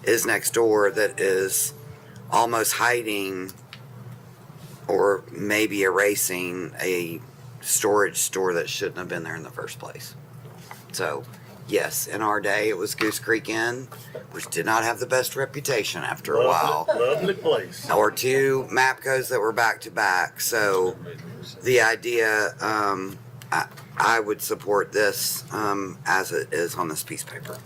is next door that is almost hiding or maybe erasing a storage store that shouldn't have been there in the first place. So, yes, in our day it was Goose Creek Inn, which did not have the best reputation after a while. Lovely place. Or 2 MAPCOs that were back to back. So the idea, I would support this as it is on this piece of paper.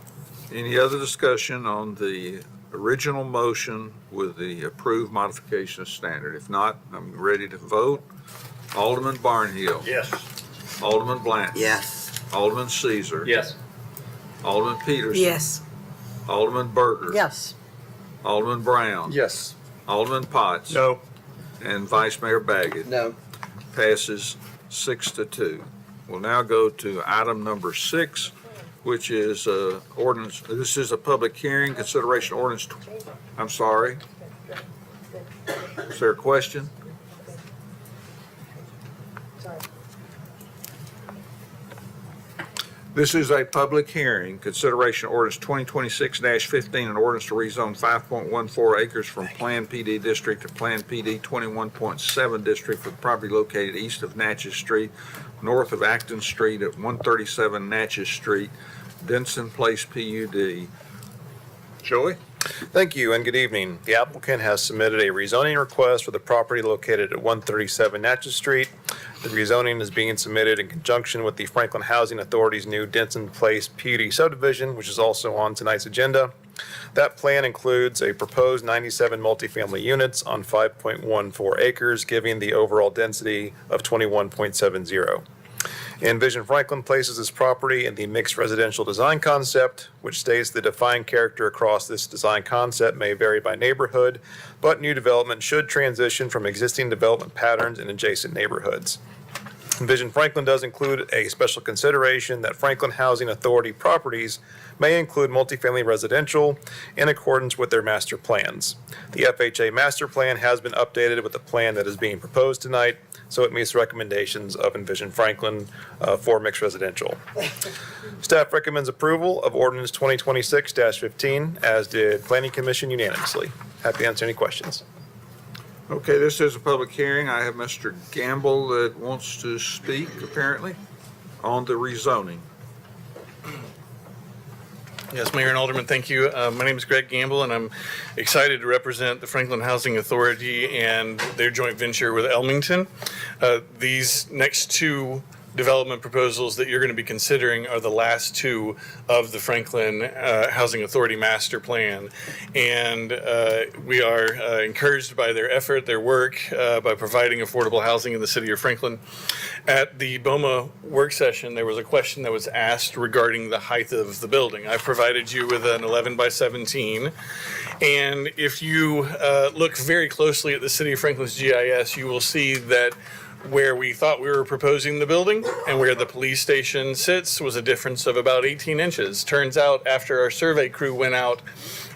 Any other discussion on the original motion with the approved modification of standard? If not, I'm ready to vote. Alderman Barnhill. Yes. Alderman Blanton. Yes. Alderman Caesar. Yes. Alderman Peterson. Yes. Alderman Berger. Yes. Alderman Brown. Yes. Alderman Potts. No. And Vice Mayor Baggett. No. Passes 6-2. We'll now go to item number 6, which is ordinance. This is a public hearing, consideration ordinance. I'm sorry. Is there a question? This is a public hearing, consideration ordinance 2026-15, an ordinance to rezone 5.14 acres from Plan PD District to Plan PD 21.7 District for the property located east of Natchez Street, north of Acton Street at 137 Natchez Street, Denson Place PUD. Joey? Thank you and good evening. The applicant has submitted a rezoning request for the property located at 137 Natchez Street. The rezoning is being submitted in conjunction with the Franklin Housing Authority's new Denson Place PUD subdivision, which is also on tonight's agenda. That plan includes a proposed 97 multifamily units on 5.14 acres, giving the overall density of 21.70. Envision Franklin places this property in the mixed residential design concept, which states the defined character across this design concept may vary by neighborhood, but new development should transition from existing development patterns in adjacent neighborhoods. Envision Franklin does include a special consideration that Franklin Housing Authority properties may include multifamily residential in accordance with their master plans. The FHA master plan has been updated with the plan that is being proposed tonight, so it meets recommendations of Envision Franklin for mixed residential. Staff recommends approval of ordinance 2026-15, as did Planning Commission unanimously. Happy to answer any questions. Okay, this is a public hearing. I have Mr. Gamble that wants to speak, apparently, on the rezoning. Yes, Mayor and Alderman, thank you. My name is Greg Gamble, and I'm excited to represent the Franklin Housing Authority and their joint venture with Elmington. These next two development proposals that you're going to be considering are the last two of the Franklin Housing Authority Master Plan. And we are encouraged by their effort, their work, by providing affordable housing in the city of Franklin. At the BOMA work session, there was a question that was asked regarding the height of the building. I provided you with an 11 by 17. And if you look very closely at the city of Franklin's GIS, you will see that where we thought we were proposing the building and where the police station sits was a difference of about 18 inches. Turns out after our survey crew went out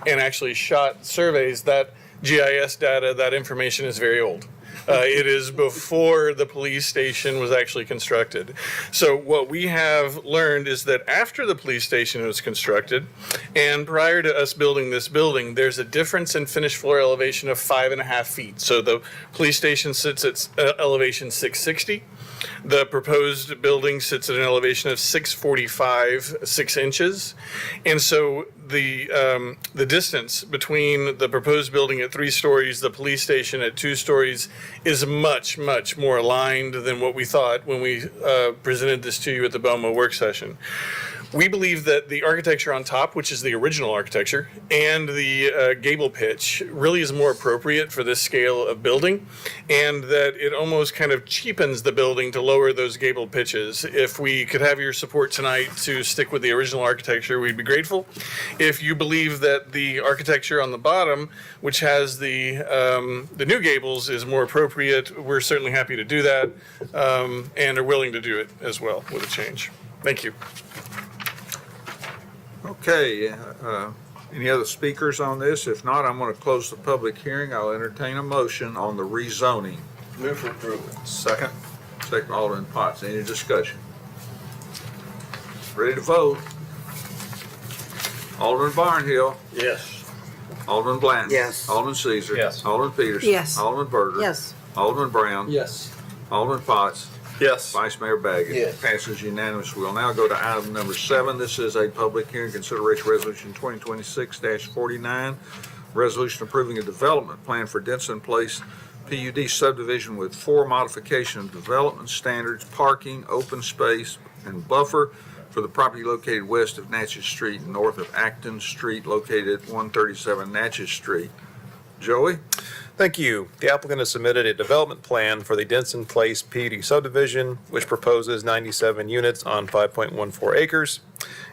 and actually shot surveys, that GIS data, that information is very old. It is before the police station was actually constructed. So what we have learned is that after the police station was constructed and prior to us building this building, there's a difference in finished floor elevation of 5.5 feet. So the police station sits at elevation 660. The proposed building sits at an elevation of 645, 6 inches. And so the distance between the proposed building at 3 stories, the police station at 2 stories, is much, much more aligned than what we thought when we presented this to you at the BOMA work session. We believe that the architecture on top, which is the original architecture, and the gable pitch really is more appropriate for this scale of building, and that it almost kind of cheapens the building to lower those gable pitches. If we could have your support tonight to stick with the original architecture, we'd be grateful. If you believe that the architecture on the bottom, which has the new gables, is more appropriate, we're certainly happy to do that, and are willing to do it as well with a change. Thank you. Okay, any other speakers on this? If not, I'm going to close the public hearing. I'll entertain a motion on the rezoning. Move for approval. Second. Second, Alderman Potts. Any discussion? Ready to vote? Alderman Barnhill. Yes. Alderman Blanton. Yes. Alderman Caesar. Yes. Alderman Peterson. Yes. Alderman Berger. Yes. Alderman Brown. Yes. Alderman Potts. Yes. Vice Mayor Baggett. Yes. Passes unanimous. We'll now go to item number 7. This is a public hearing, consideration resolution 2026-49, resolution approving a development plan for Denson Place PUD subdivision with 4 modification of development standards, parking, open space, and buffer for the property located west of Natchez Street and north of Acton Street, located at 137 Natchez Street. Joey? Thank you. The applicant has submitted a development plan for the Denson Place PUD subdivision, which proposes 97 units on 5.14 acres.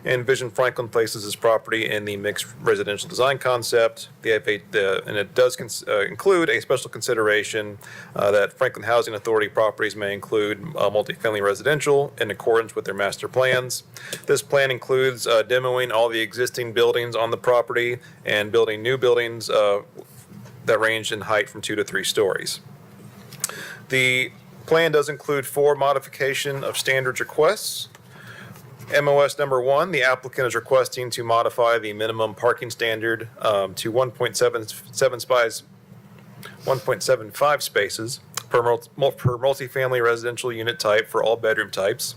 And Vision Franklin places this property in the mixed residential design concept. And it does include a special consideration that Franklin Housing Authority properties may include multifamily residential in accordance with their master plans. This plan includes demoing all the existing buildings on the property and building new buildings that range in height from 2 to 3 stories. The plan does include 4 modification of standards requests. MOS number 1, the applicant is requesting to modify the minimum parking standard to 1.75 spaces per multifamily residential unit type for all bedroom types.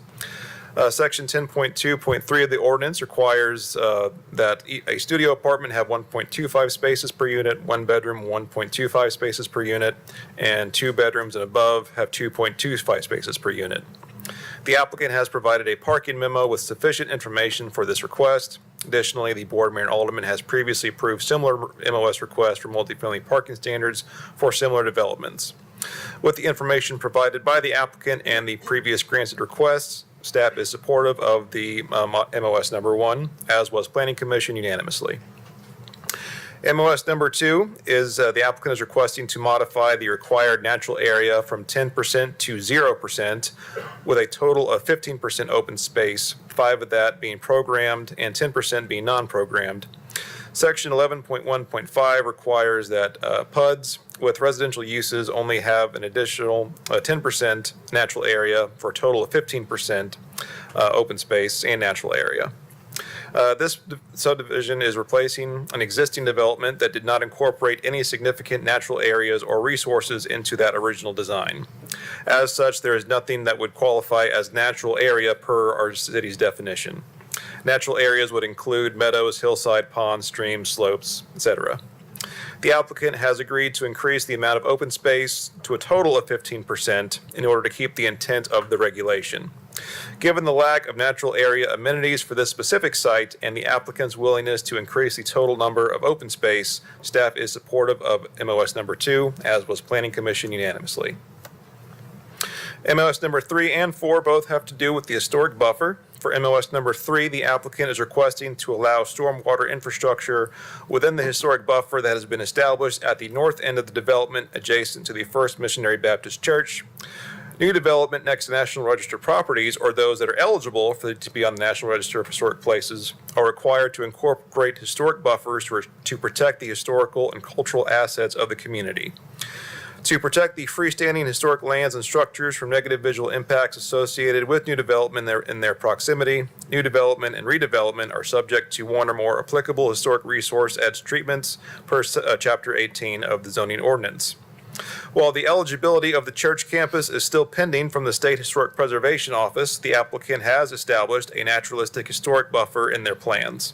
Section 10.2.3 of the ordinance requires that a studio apartment have 1.25 spaces per unit, 1 bedroom 1.25 spaces per unit, and 2 bedrooms and above have 2.25 spaces per unit. The applicant has provided a parking memo with sufficient information for this request. Additionally, the board mayor and alderman has previously approved similar MOS requests for multifamily parking standards for similar developments. With the information provided by the applicant and the previous granted requests, staff is supportive of the MOS number 1, as was Planning Commission unanimously. MOS number 2 is the applicant is requesting to modify the required natural area from 10% to 0%, with a total of 15% open space, 5 of that being programmed and 10% being non-programmed. Section 11.1.5 requires that PUDs with residential uses only have an additional 10% natural area for a total of 15% open space and natural area. This subdivision is replacing an existing development that did not incorporate any significant natural areas or resources into that original design. As such, there is nothing that would qualify as natural area per our city's definition. Natural areas would include meadows, hillside, ponds, streams, slopes, etc. The applicant has agreed to increase the amount of open space to a total of 15% in order to keep the intent of the regulation. Given the lack of natural area amenities for this specific site and the applicant's willingness to increase the total number of open space, staff is supportive of MOS number 2, as was Planning Commission unanimously. MOS number 3 and 4 both have to do with the historic buffer. For MOS number 3, the applicant is requesting to allow stormwater infrastructure within the historic buffer that has been established at the north end of the development adjacent to the First Missionary Baptist Church. New development next to National Register properties, or those that are eligible to be on the National Register of Historic Places, are required to incorporate historic buffers to protect the historical and cultural assets of the community. To protect the freestanding historic lands and structures from negative visual impacts associated with new development in their proximity, new development and redevelopment are subject to one or more applicable historic resource edge treatments per Chapter 18 of the zoning ordinance. While the eligibility of the church campus is still pending from the State Historic Preservation Office, the applicant has established a naturalistic historic buffer in their plans.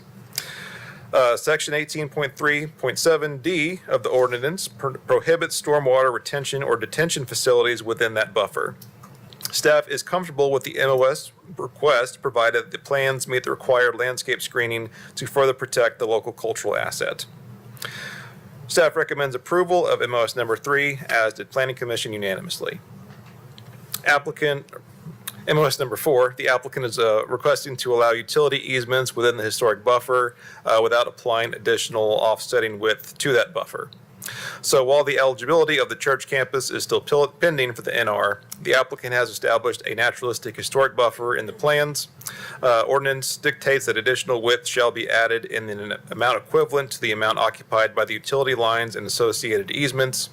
Section 18.3.7D of the ordinance prohibits stormwater retention or detention facilities within that buffer. Staff is comfortable with the MOS request, provided the plans meet the required landscape screening to further protect the local cultural asset. Staff recommends approval of MOS number 3, as did Planning Commission unanimously. MOS number 4, the applicant is requesting to allow utility easements within the historic buffer without applying additional offsetting width to that buffer. So while the eligibility of the church campus is still pending for the NR, the applicant has established a naturalistic historic buffer in the plans. Ordinance dictates that additional width shall be added in an amount equivalent to the amount occupied by the utility lines and associated easements.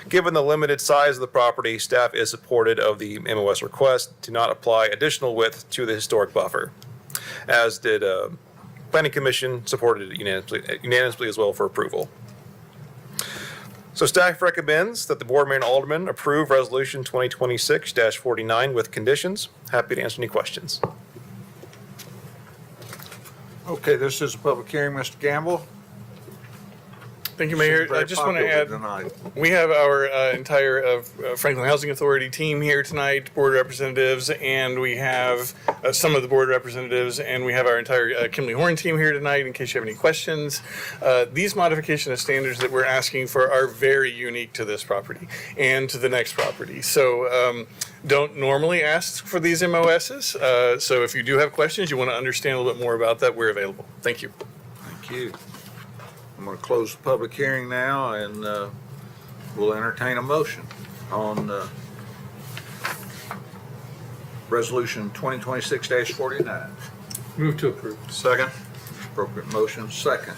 Given the limited size of the property, staff is supportive of the MOS request to not apply additional width to the historic buffer, as did Planning Commission, supported it unanimously as well for approval. So staff recommends that the board mayor and aldermen approve resolution 2026-49 with conditions. Happy to answer any questions. Okay, this is a public hearing. Mr. Gamble? Thank you, Mayor. Very I just want to popular add, tonight. we have our entire Franklin Housing Authority team here tonight, board representatives, and we have some of the board representatives, and we have our entire Kimley Horn team here tonight in case you have any questions. These modification of standards that we're asking for are very unique to this property and to the next property. So don't normally ask for these MOSs. So if you do have questions, you want to understand a little bit more about that, we're available. Thank you. Thank you. I'm going to close the public hearing now, and we'll entertain a motion on Resolution 2026-49. Move to approve. Second. Appropriate motion, second.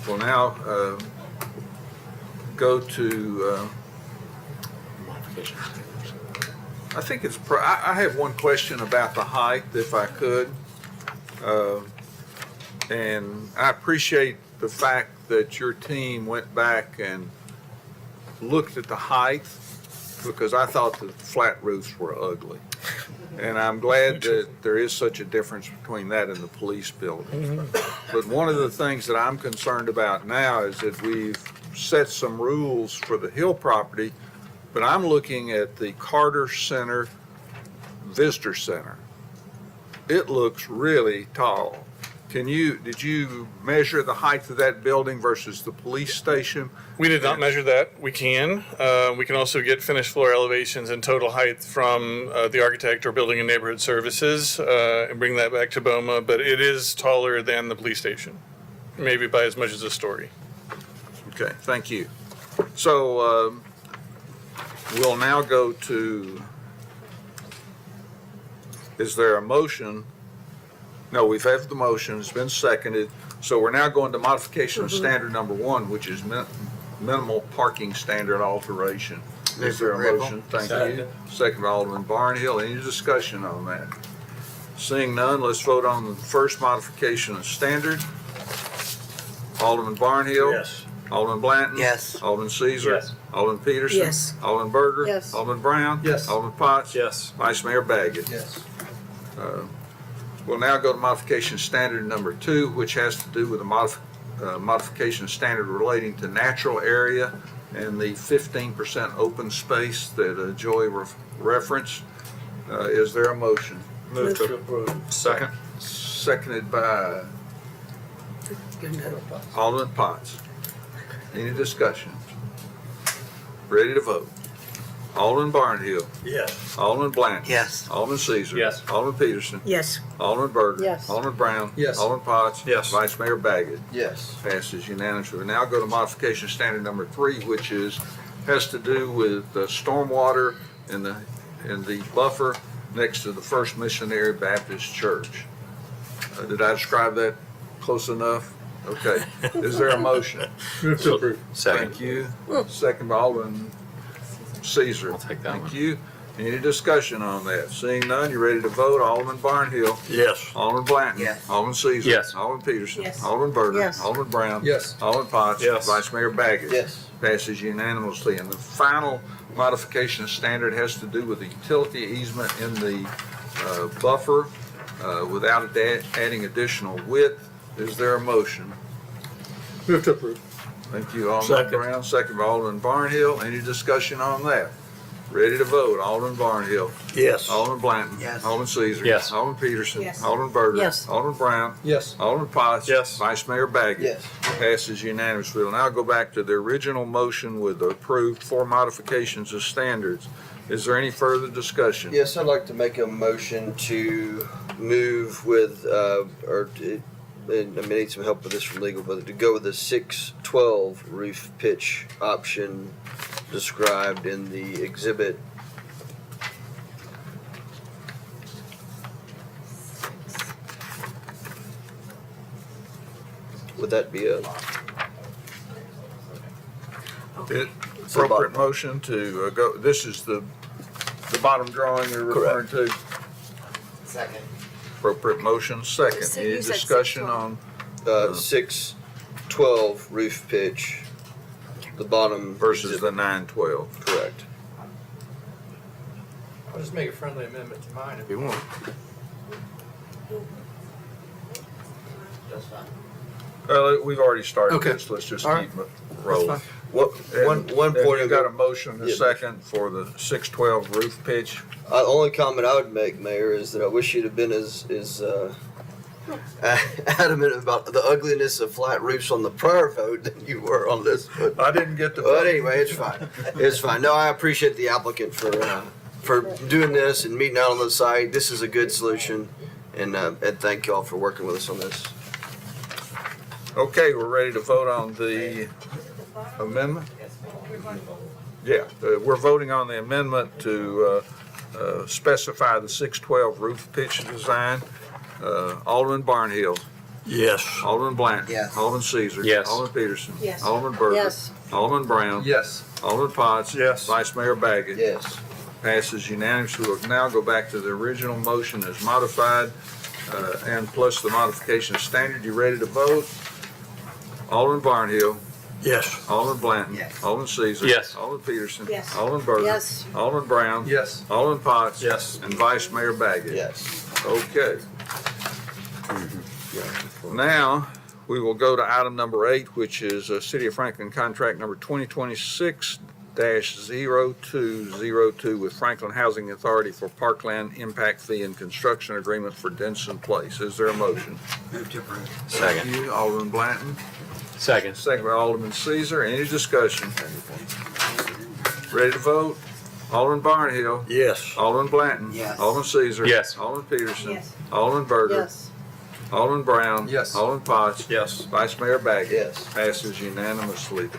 We'll now go to, I think it's, I have one question about the height, if I could. And I appreciate the fact that your team went back and looked at the height, because I thought the flat roofs were ugly. And I'm glad that there is such a difference between that and the police building. But one of the things that I'm concerned about now is that we've set some rules for the Hill property, but I'm looking at the Carter Center Visitor Center. It looks really tall. Did you measure the height of that building versus the police station? We did not measure that. We can. We can also get finished floor elevations and total height from the architect or building and neighborhood services and bring that back to BOMA, but it is taller than the police station, maybe by as much as a story. Okay, thank you. So we'll now go to, is there a motion? No, we've had the motion, it's been seconded. So we're now going to modification of standard number 1, which is minimal parking standard alteration. Is there a motion? Thank you. Second by Alderman Barnhill. Any discussion on that? Seeing none, let's vote on the first modification of standard. Alderman Barnhill. Yes. Alderman Blanton. Yes. Alderman Caesar. Yes. Alderman Peterson. Yes. Alderman Berger. Yes. Alderman Brown. Yes. Alderman Potts. Yes. Vice Mayor Baggett. Yes. We'll now go to modification standard number 2, which has to do with the modification standard relating to natural area and the 15% open space that Joey referenced. Is there a motion? Move to approve. Second. Seconded by Alderman Potts. Any discussion? Ready to vote? Alderman Barnhill. Yes. Alderman Blanton. Yes. Alderman Caesar. Yes. Alderman Peterson. Yes. Alderman Berger. Yes. Alderman Brown. Yes. Alderman Potts. Yes. Vice Mayor Baggett. Yes. Passes unanimously. We now go to modification standard number 3, which has to do with stormwater in the buffer next to the First Missionary Baptist Church. Did I describe that close enough? Okay. Is there a motion? Move to approve. Thank you. Second by Alderman Caesar. I'll take that Thank one. you. Any discussion on that? Seeing none, you ready to vote? Alderman Barnhill. Yes. Alderman Blanton. Yes. Alderman Caesar. Yes. Alderman Peterson. Yes. Alderman Berger. Yes. Alderman Brown. Yes. Alderman Potts. Yes. Vice Mayor Baggett. Yes. Passes unanimously. And the final modification standard has to do with the utility easement in the buffer without adding additional width. Is there a motion? Move to approve. Thank you, Alderman Second. Brown. Second by Alderman Barnhill. Any discussion on that? Ready to vote? Alderman Barnhill. Yes. Alderman Blanton. Yes. Alderman Caesar. Yes. Alderman Peterson. Yes. Alderman Berger. Yes. Alderman Brown. Yes. Alderman Potts. Yes. Vice Mayor Baggett. Yes. Passes unanimously. We'll now go back to the original motion with the approved 4 modifications of standards. Is there any further discussion? Yes, I'd like to make a motion to move with, and I may need some help with this from legal, but to go with the 612 roof pitch option described in the exhibit. Would that be a? Appropriate motion to go, this is the bottom drawing you're referring to? Second. Appropriate motion, second. You said- Any you said discussion 612. on 612 roof pitch, the bottom. versus the exhibit. 912? Correct. I'll just make a friendly amendment to mine if you want. That's fine. We've already started Okay. this, let's just All right. keep rolling. One And point you of got a motion and a Yeah. second for the 612 roof pitch. only comment I would make, Mayor, is that I wish you'd have been as adamant about the ugliness of flat roofs on the prior vote than you were on this. But I didn't get the. But anyway, it's fine. It's fine. No, I appreciate the applicant for doing this and meeting out on the site. This is a good solution, and thank you all for working with us on this. Okay, we're ready to vote on the amendment? Yeah, we're voting on the amendment to specify the 612 roof pitch design. Alderman Barnhill. Yes. Alderman Blanton. Yes. Alderman Caesar. Yes. Alderman Peterson. Yes. Alderman Berger. Yes. Alderman Brown. Yes. Alderman Potts. Yes. Vice Mayor Baggett. Yes. Passes unanimously. We'll now go back to the original motion as modified, and plus the modification standard. You ready to vote? Alderman Barnhill. Yes. Alderman Blanton. Yes. Alderman Caesar. Yes. Alderman Peterson. Yes. Alderman Berger. Yes. Alderman Brown. Yes. Alderman Potts. Yes. And Vice Mayor Baggett. Yes. Okay. Now, we will go to item number 8, which is City of Franklin contract number 2026-0202 with Franklin Housing Authority for Parkland Impact Fee and Construction Agreement for Denson Place. Is there a motion? Move to approve. Thank you, Alderman Blanton. Second. Second by Alderman Caesar. Any discussion? Ready to vote? Alderman Barnhill. Yes. Alderman Blanton. Yes. Alderman Caesar. Yes. Alderman Peterson. Yes. Alderman Berger. Yes. Alderman Brown. Yes. Alderman Potts. Yes. Vice Mayor Baggett. Yes. Passes unanimously.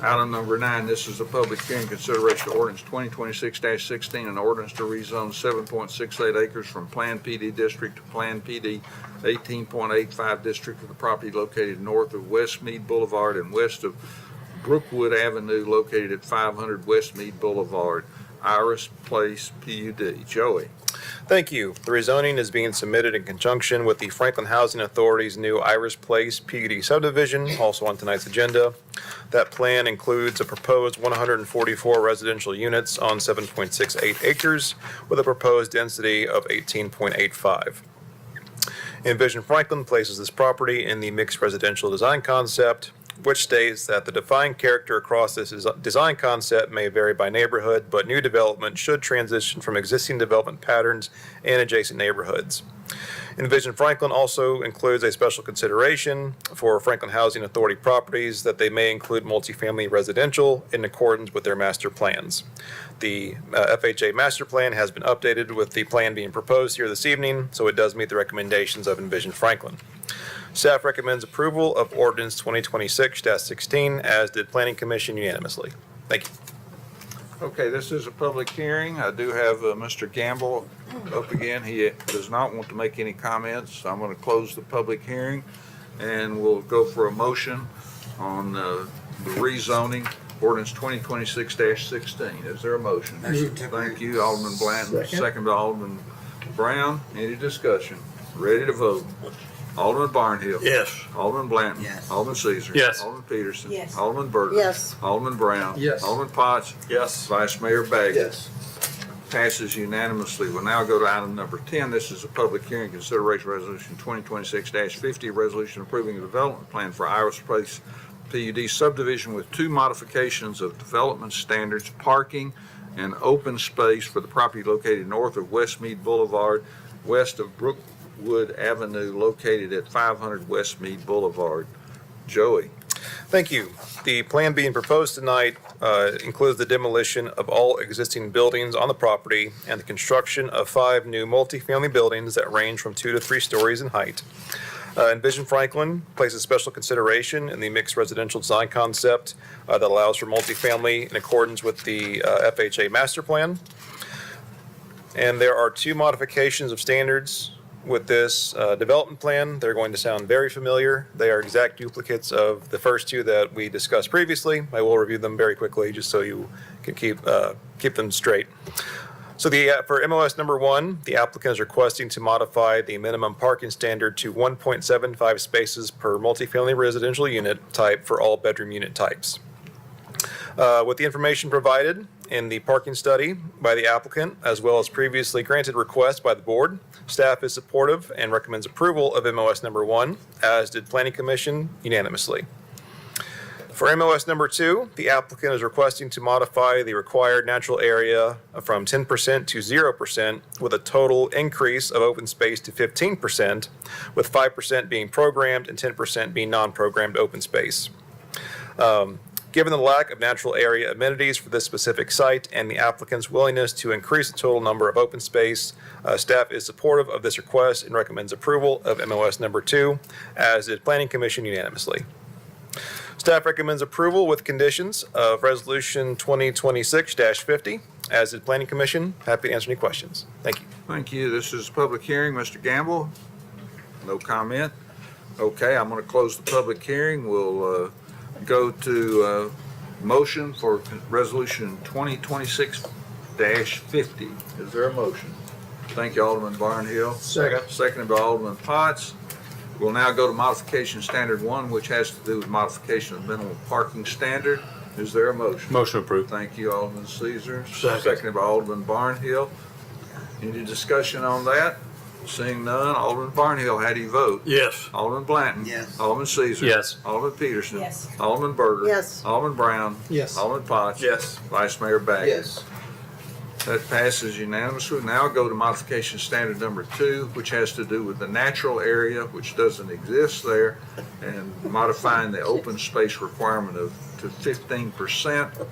Item number 9, this is a public hearing consideration of ordinance 2026-16, an ordinance to rezone 7.68 acres from Plan PD District to Plan PD 18.85 District of the property located north of West Meade Boulevard and west of Brookwood Avenue located at 500 West Meade Boulevard, Iris Place PUD. Joey. Thank you. The rezoning is being submitted in conjunction with the Franklin Housing Authority's new Iris Place PUD subdivision, also on tonight's agenda. That plan includes a proposed 144 residential units on 7.68 acres with a proposed density of 18.85. Envision Franklin places this property in the mixed residential design concept, which states that the defined character across this design concept may vary by neighborhood, but new development should transition from existing development patterns and adjacent neighborhoods. Envision Franklin also includes a special consideration for Franklin Housing Authority properties that they may include multifamily residential in accordance with their master plans. The FHA master plan has been updated with the plan being proposed here this evening, so it does meet the recommendations of Envision Franklin. Staff recommends approval of ordinance 2026-16, as did Planning Commission unanimously. Thank you. Okay, this is a public hearing. I do have Mr. Gamble up again. He does not want to make any comments. I'm going to close the public hearing, and we'll go for a motion on the rezoning, ordinance 2026-16. Is there a motion? Thank you, Alderman Blanton. Second by Alderman Brown. Any discussion? Ready to vote? Alderman Barnhill. Yes. Alderman Blanton. Yes. Alderman Caesar. Yes. Alderman Peterson. Yes. Alderman Berger. Yes. Alderman Brown. Yes. Alderman Potts. Yes. Vice Mayor Baggett. Yes. Passes unanimously. We'll now go to item number 10. This is a public hearing consideration resolution 2026-50, resolution approving a development plan for Iris Place PUD subdivision with 2 modifications of development standards, parking, and open space for the property located north of West Meade Boulevard, west of Brookwood Avenue, located at 500 West Meade Boulevard. Joey. Thank you. The plan being proposed tonight includes the demolition of all existing buildings on the property and the construction of 5 new multifamily buildings that range from 2 to 3 stories in height. Envision Franklin places special consideration in the mixed residential design concept that allows for multifamily in accordance with the FHA master plan. And there are 2 modifications of standards with this development plan. They're going to sound very familiar. They are exact duplicates of the first 2 that we discussed previously. I will review them very quickly just so you can keep them straight. So for MOS number 1, the applicant is requesting to modify the minimum parking standard to 1.75 spaces per multifamily residential unit type for all bedroom unit types. With the information provided in the parking study by the applicant, as well as previously granted requests by the board, staff is supportive and recommends approval of MOS number 1, as did Planning Commission unanimously. For MOS number 2, the applicant is requesting to modify the required natural area from 10% to 0% with a total increase of open space to 15%, with 5% being programmed and 10% being non-programmed open space. Given the lack of natural area amenities for this specific site and the applicant's willingness to increase the total number of open space, staff is supportive of this request and recommends approval of MOS number 2, as did Planning Commission unanimously. Staff recommends approval with conditions of Resolution 2026-50, as did Planning Commission. Happy to answer any questions. Thank you. Thank you. This is a public hearing. Mr. Gamble? No comment? Okay, I'm going to close the public hearing. We'll go to motion for Resolution 2026-50. Is there a motion? Thank you, Alderman Barnhill. Second. Seconded by Alderman Potts. We'll now go to modification standard 1, which has to do with modification of minimum parking standard. Is there a motion? Motion approved. Thank you, Alderman Caesar. Second. Seconded by Alderman Barnhill. Any discussion on that? Seeing none, Alderman Barnhill, how do you vote? Yes. Alderman Blanton. Yes. Alderman Caesar. Yes. Alderman Peterson. Yes. Alderman Berger. Yes. Alderman Brown. Yes. Alderman Potts. Yes. Vice Mayor Baggett. Yes. That passes unanimously. Now go to modification standard number 2, which has to do with the natural area, which doesn't exist there, and modifying the open space requirement to 15%.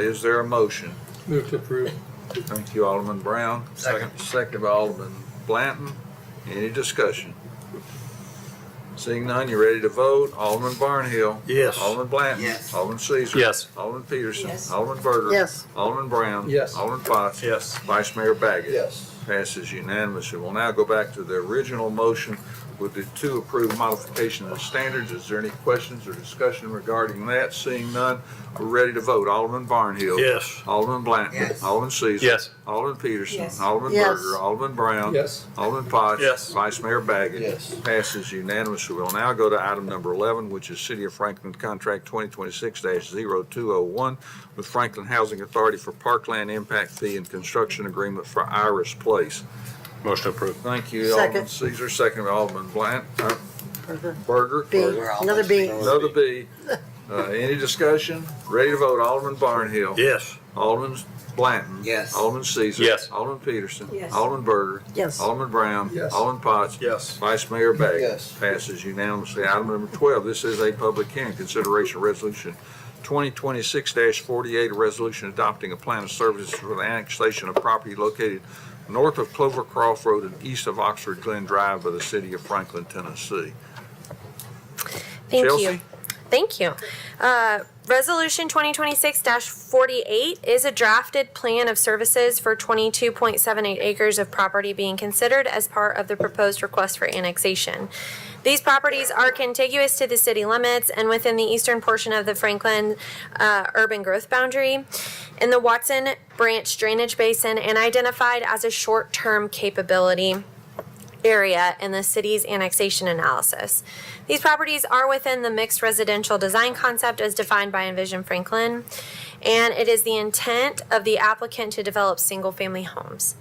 Is there a motion? Move to approve. Thank you, Alderman Brown. Second. Second by Alderman Blanton. Any discussion? Seeing none, you ready to vote? Alderman Barnhill. Yes. Alderman Blanton. Yes. Alderman Caesar. Yes. Alderman Peterson. Yes. Alderman Berger. Yes. Alderman Brown. Yes. Alderman Potts. Yes. Vice Mayor Baggett. Yes. Passes unanimously. We'll now go back to the original motion with the 2 approved modification of the standards. Is there any questions or discussion regarding that? Seeing none, we're ready to vote. Alderman Barnhill. Yes. Alderman Blanton. Yes. Alderman Caesar. Yes. Alderman Peterson. Yes. Alderman Yes. Berger. Alderman Brown. Yes. Alderman Potts. Yes. Vice Mayor Baggett. Yes. Passes unanimously. We'll now go to item number 11, which is City of Franklin Contract 2026-0201 with Franklin Housing Authority for Parkland Impact Fee and Construction Agreement for Iris Place. Motion approved. Thank you, Second. Alderman Caesar. Second by Alderman Burger. Berger. B, We're almost another B. done. Another B. Any discussion? Ready to vote. Alderman Barnhill. Yes. Alderman Blanton. Yes. Alderman Caesar. Yes. Alderman Peterson. Yes. Alderman Berger. Yes. Alderman Brown. Yes. Alderman Potts. Yes. Vice Mayor Baggett. Yes. Passes unanimously. Item number 12, this is a public hearing. Consideration of resolution 2026-48, a resolution adopting a plan of services for the annexation of property located north of Clovercroft Road and east of Oxford Glen Drive by the city of Franklin, Tennessee. Thank Chelsea? you. Thank you. Resolution 2026-48 is a drafted plan of services for 22.78 acres of property being considered as part of the proposed request for annexation. These properties are contiguous to the city limits and within the eastern portion of the Franklin urban growth boundary in the Watson Branch Drainage Basin and identified as a short-term capability area in the city's annexation analysis. These properties are within the mixed residential design concept as defined by Envision Franklin, and it is the intent of the applicant to develop single-family homes.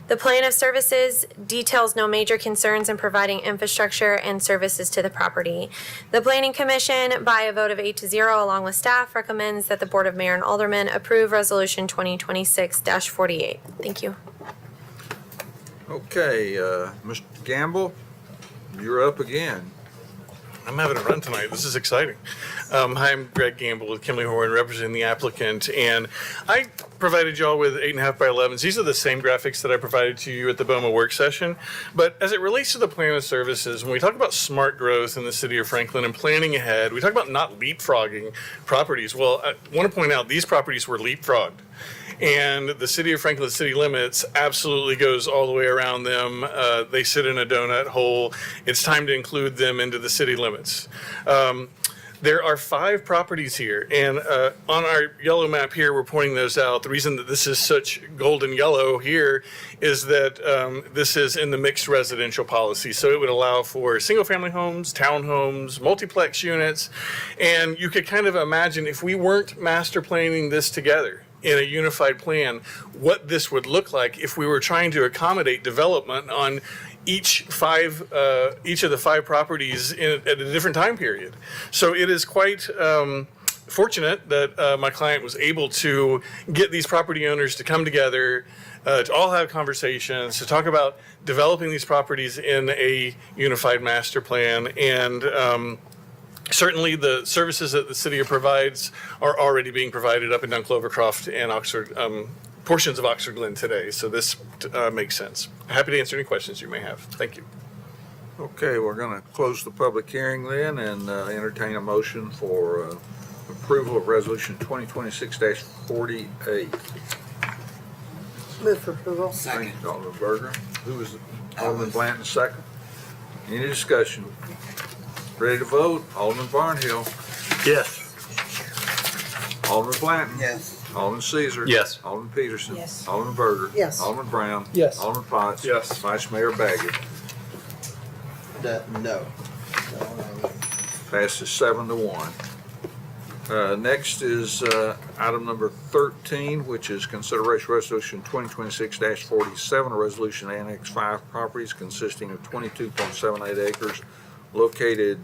The plan of services details no major concerns in providing infrastructure and services to the property. The Planning Commission, by a vote of 8-0 along with staff, recommends that the Board of Mayor and Aldermen approve Resolution 2026-48. Thank you. Okay, Mr. Gamble, you're up again. I'm having a run tonight. This is exciting. Hi, I'm Greg Gamble with Kimley Horn, representing the applicant, and I provided y'all with 8.5 by 11s. These are the same graphics that I provided to you at the BOMA work session. But as it relates to the plan of services, when we talk about smart growth in the city of Franklin and planning ahead, we talk about not leapfrogging properties. Well, I want to point out these properties were leapfrogged. And the city of Franklin city limits absolutely goes all the way around them. They sit in a donut hole. It's time to include them into the city limits. There are 5 properties here, and on our yellow map here, we're pointing those out. The reason that this is such golden yellow here is that this is in the mixed residential policy, so it would allow for single-family homes, townhomes, multiplex units, and you could kind of imagine if we weren't master planning this together in a unified plan, what this would look like if we were trying to accommodate development on each of the 5 properties at a different time period. So it is quite fortunate that my client was able to get these property owners to come together, to all have conversations, to talk about developing these properties in a unified master plan. And certainly the services that the city provides are already being provided up and down Clovercroft and Oxford, portions of Oxford Glen today. So this makes sense. Happy to answer any questions you may have. Thank you. Okay, we're going to close the public hearing then and entertain a motion for approval of Resolution 2026-48. Move for approval. Thank you, Alderman Berger. Who was it? Alderman Blanton, second. Any discussion? Ready to vote? Alderman Barnhill. Yes. Alderman Blanton. Yes. Alderman Caesar. Yes. Alderman Peterson. Yes. Alderman Berger. Yes. Alderman Brown. Yes. Alderman Potts. Yes. Vice Mayor Baggett. No. Passes 7-1. Next is item number 13, which is consideration resolution 2026-47, a resolution to annex 5 properties consisting of 22.78 acres located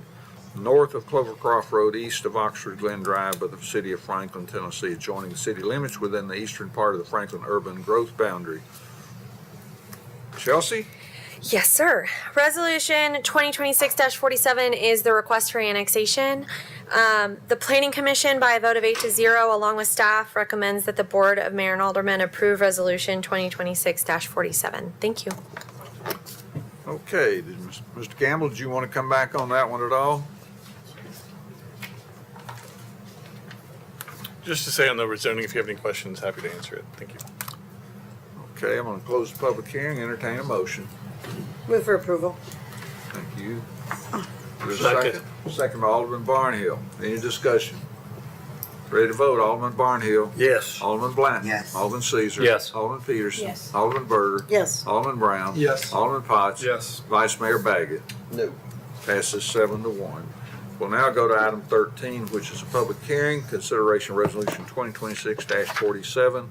north of Clovercroft Road, east of Oxford Glen Drive by the city of Franklin, Tennessee, adjoining the city limits within the eastern part of the Franklin urban growth boundary. Chelsea? Yes, sir. Resolution 2026-47 is the request for annexation. The Planning Commission, by a vote of 8-0, along with staff, recommends that the Board of Mayor and Aldermen approve Resolution 2026-47. Thank you. Okay, Mr. Gamble, did you want to come back on that one at all? Just to say on the rezoning, if you have any questions, happy to answer it. Thank you. Okay, I'm going to close the public hearing, entertain a motion. Move for approval. Thank you. There's a second. Second by Alderman Barnhill. Any discussion? Ready to vote? Alderman Barnhill. Yes. Alderman Blanton. Yes. Alderman Caesar. Yes. Alderman Peterson. Yes. Alderman Berger. Yes. Alderman Brown. Yes. Alderman Potts. Yes. Vice Mayor Baggett. No. Passes 7-1. We'll now go to item 13, which is a public hearing, consideration resolution 2026-47.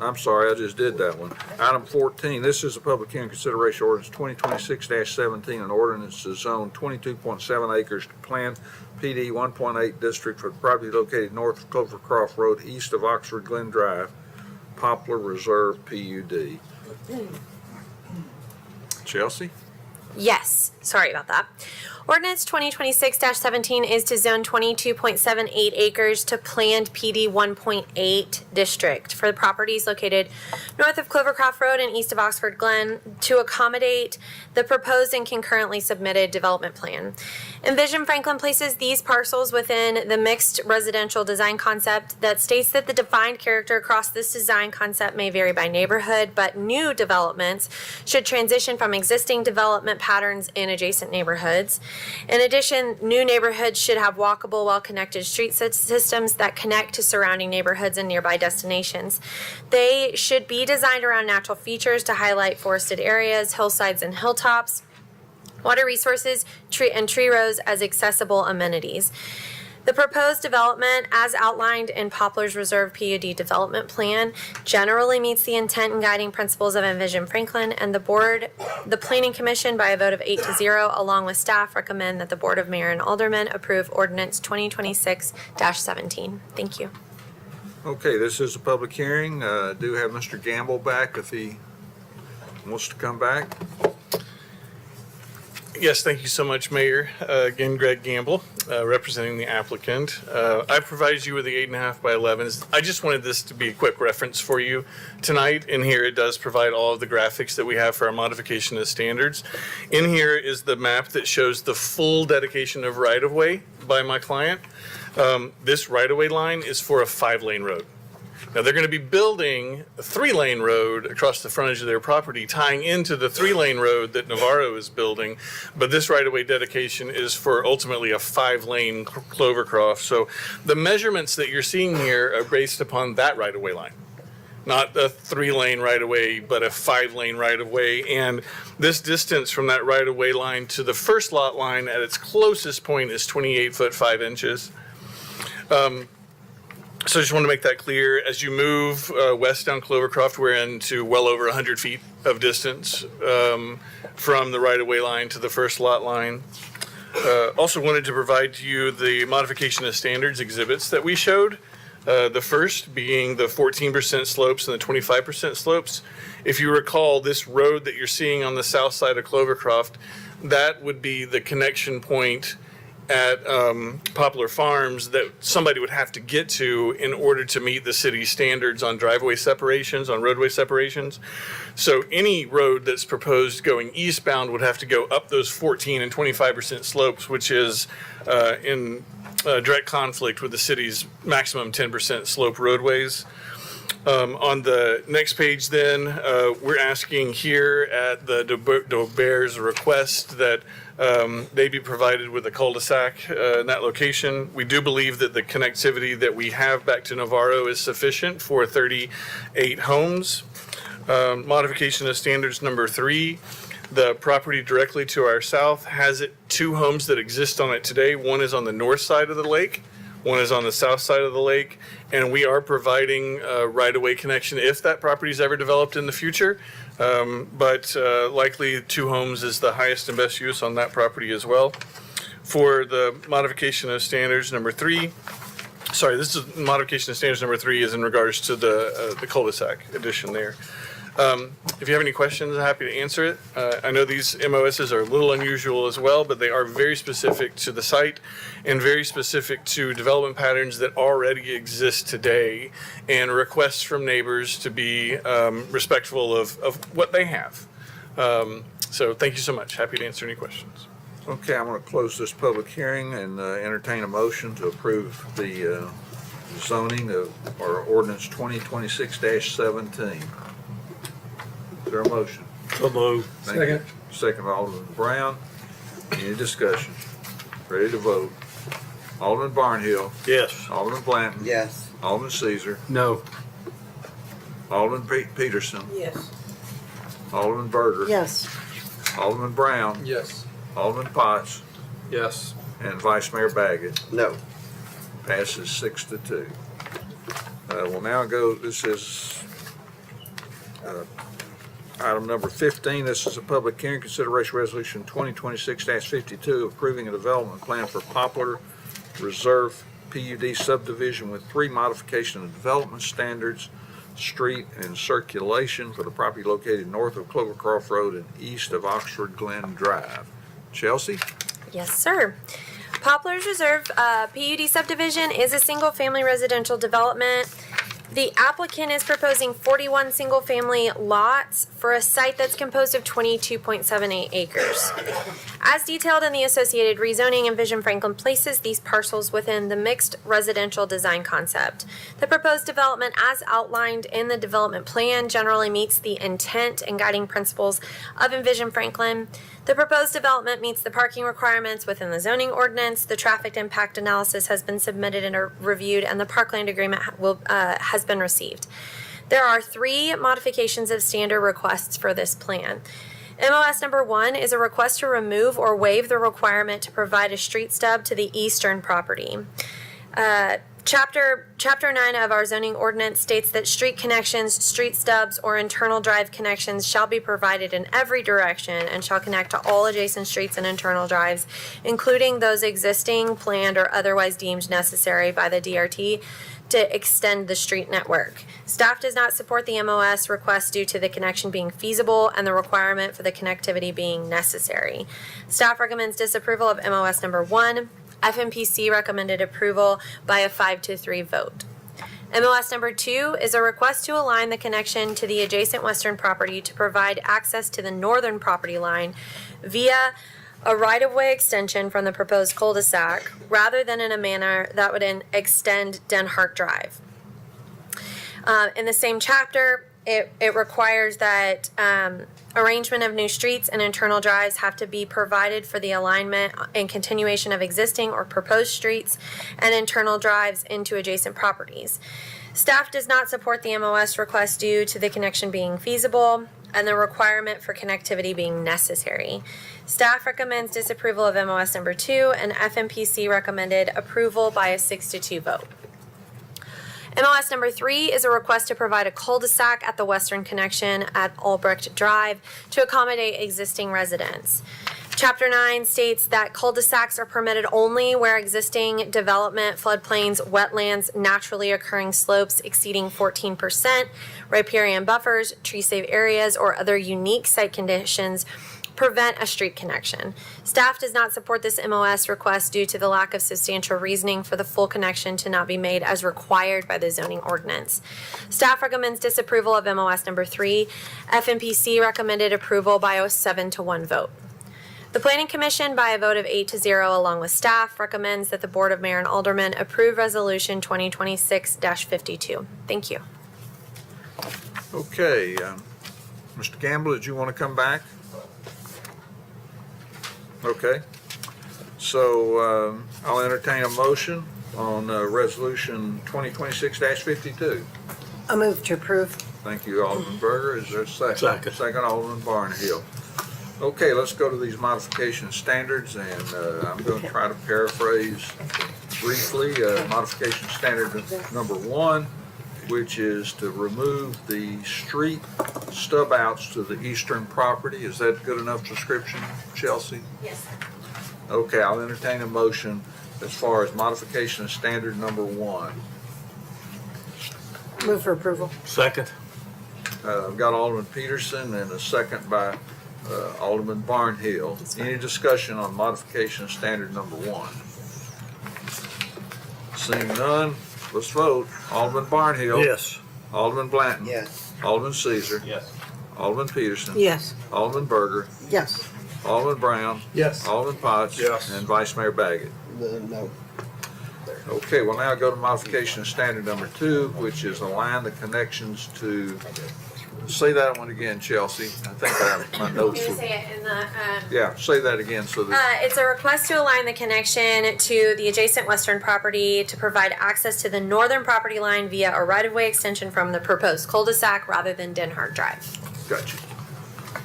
I'm sorry, I just did that one. Item 14, this is a public hearing consideration ordinance 2026-17, an ordinance to zone 22.7 acres to planned PD 1.8 district for the property located north of Clovercroft Road, east of Oxford Glen Drive, Poplar Reserve PUD. Chelsea? Yes, sorry about that. Ordinance 2026-17 is to zone 22.78 acres to planned PD 1.8 district for the properties located north of Clovercroft Road and east of Oxford Glen to accommodate the proposed and concurrently submitted development plan. Envision Franklin places these parcels within the mixed residential design concept that states that the defined character across this design concept may vary by neighborhood, but new developments should transition from existing development patterns in adjacent neighborhoods. In addition, new neighborhoods should have walkable, well-connected street systems that connect to surrounding neighborhoods and nearby destinations. They should be designed around natural features to highlight forested areas, hillsides, and hilltops, water resources, tree rows as accessible amenities. The proposed development, as outlined in Poplar's Reserve PUD Development Plan, generally meets the intent and guiding principles of Envision Franklin, and the Planning Commission, by a vote of 8-0, along with staff, recommend that the Board of Mayor and Aldermen approve Ordinance 2026-17. Thank you. Okay, this is a public hearing. Do have Mr. Gamble back if he wants to come back. Yes, thank you so much, Mayor. Again, Greg Gamble, representing the applicant. I provided you with the 8.5 by 11s. I just wanted this to be a quick reference for you tonight. In here, it does provide all of the graphics that we have for our modification of standards. In here is the map that shows the full dedication of right-of-way by my client. This right-of-way line is for a 5-lane road. Now, they're going to be building a 3-lane road across the frontage of their property, tying into the 3-lane road that Navarro is building. But this right-of-way dedication is for ultimately a 5-lane Clovercroft. So the measurements that you're seeing here are based upon that right-of-way line. Not a 3-lane right-of-way, but a 5-lane right-of-way. And this distance from that right-of-way line to the first lot line at its closest point is 28 foot 5 inches. So I just want to make that clear. As you move west down Clovercroft, we're into well over 100 feet of distance from the right-of-way line to the first lot line. Also wanted to provide to you the modification of standards exhibits that we showed. The first being the 14% slopes and the 25% slopes. If you recall, this road that you're seeing on the south side of Clovercroft, that would be the connection point at Poplar Farms that somebody would have to get to in order to meet the city's standards on driveway separations, on roadway separations. So any road that's proposed going eastbound would have to go up those 14 and 25% slopes, which is in direct conflict with the city's maximum 10% slope roadways. On the next page then, we're asking here at the Daubert's request that they be provided with a cul-de-sac in that location. We do believe that the connectivity that we have back to Navarro is sufficient for 38 homes. Modification of standards number 3, the property directly to our south has 2 homes that exist on it today. One is on the north side of the lake. One is on the south side of the lake, and we are providing a right-of-way connection if that property is ever developed in the future. But likely 2 homes is the highest and best use on that property as well. For the modification of standards number 3, this is modification of standards number 3 is in regards to the cul-de-sac addition there. If you have any questions, I'm happy to answer it. I know these MOSs are a little unusual as well, but they are very specific to the site and very specific to development patterns that already exist today and requests from neighbors to be respectful of what they have. So thank you so much. Happy to answer any questions. Okay, I'm going to close this public hearing and entertain a motion to approve the zoning of, or ordinance 2026-17. Is there a motion? So moved. Second. Second by Alderman Brown. Any discussion? Ready to vote? Alderman Barnhill. Yes. Alderman Blanton. Yes. Alderman Caesar. No. Alderman Peterson. Yes. Alderman Berger. Yes. Alderman Brown. Yes. Alderman Potts. Yes. And Vice Mayor Baggett. No. Passes 6-2. We'll now go, this is item number 15. This is a public hearing, consideration resolution 2026-52, approving a development plan for Poplar Reserve PUD subdivision with 3 modification of development standards, street and circulation for the property located north of Clovercroft Road and east of Oxford Glen Drive. Chelsea? Yes, sir. Poplar's Reserve PUD subdivision is a single-family residential development. The applicant is proposing 41 single-family lots for a site that's composed of 22.78 acres. As detailed in the associated rezoning, Envision Franklin places these parcels within the mixed residential design concept. The proposed development, as outlined in the development plan, generally meets the intent and guiding principles of Envision Franklin. The proposed development meets the parking requirements within the zoning ordinance. The traffic impact analysis has been submitted and reviewed, and the parkland agreement has been received. There are 3 modifications of standard requests for this plan. MOS number 1 is a request to remove or waive the requirement to provide a street stub to the eastern property. Chapter 9 of our zoning ordinance states that street connections, street stubs, or internal drive connections shall be provided in every direction and shall connect to all adjacent streets and internal drives, including those existing, planned, or otherwise deemed necessary by the DRT to extend the street network. Staff does not support the MOS request due to the connection being feasible and the requirement for the connectivity being necessary. Staff recommends disapproval of MOS number 1. FMPC recommended approval by a 5-3 vote. MOS number 2 is a request to align the connection to the adjacent western property to provide access to the northern property line via a right-of-way extension from the proposed cul-de-sac rather than in a manner that would extend Den Hart Drive. In the same chapter, it requires that arrangement of new streets and internal drives have to be provided for the alignment and continuation of existing or proposed streets and internal drives into adjacent properties. Staff does not support the MOS request due to the connection being feasible and the requirement for connectivity being necessary. Staff recommends disapproval of MOS number 2, and FMPC recommended approval by a 6-2 vote. MOS number 3 is a request to provide a cul-de-sac at the western connection at Albrecht Drive to accommodate existing residents. Chapter 9 states that cul-de-sacs are permitted only where existing development, floodplains, wetlands, naturally occurring slopes exceeding 14%, riparian buffers, tree-safe areas, or other unique site conditions prevent a street connection. Staff does not support this MOS request due to the lack of substantial reasoning for the full connection to not be made as required by the zoning ordinance. Staff recommends disapproval of MOS number 3. FMPC recommended approval by a 7-1 vote. The Planning Commission, by a vote of 8-0 along with staff, recommends that the Board of Mayor and Aldermen approve Resolution 2026-52. Thank you. Okay, Mr. Gamble, did you want to come back? Okay, so I'll entertain a motion on Resolution 2026-52. I move to approve. Thank you, Alderman Berger. Is there a second? Second. Second, Alderman Barnhill. Okay, let's go to these modification standards, and I'm going to try to paraphrase briefly. Modification standard number 1, which is to remove the street stub outs to the eastern property. Is that good enough description, Chelsea? Yes, sir. Okay, I'll entertain a motion as far as modification of standard number 1. Move for approval. Second. I've got Alderman Peterson and a second by Alderman Barnhill. Any discussion on modification of standard number 1? Seeing none, let's vote. Alderman Barnhill. Yes. Alderman Blanton. Yes. Alderman Caesar. Yes. Alderman Peterson. Yes. Alderman Berger. Yes. Alderman Brown. Yes. Alderman Potts. Yes. And Vice Mayor Baggett. No. Okay, well now go to modification of standard number 2, which is align the connections to, say that one again, Chelsea. I think I have my notes. Can you say it in the, Yeah, say that again so that, it's a request to align the connection to the adjacent western property to provide access to the northern property line via a right-of-way extension from the proposed cul-de-sac rather than Denhart Drive. got you.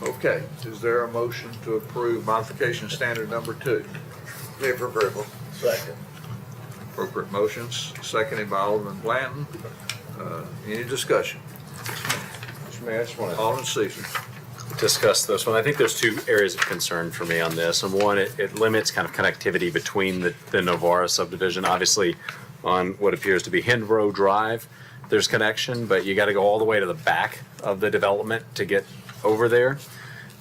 Okay, is there a motion to approve modification of standard number 2? Move for approval. Second. Appropriate motions, seconded by Alderman Blanton. Any discussion? Mr. Mayor, I just want to Alderman Caesar. discuss this one. I think there's two areas of concern for me on this. And one, it limits kind of connectivity between the Novara subdivision. Obviously, on what appears to be Hindrow Drive, there's connection, but you got to go all the way to the back of the development to get over there,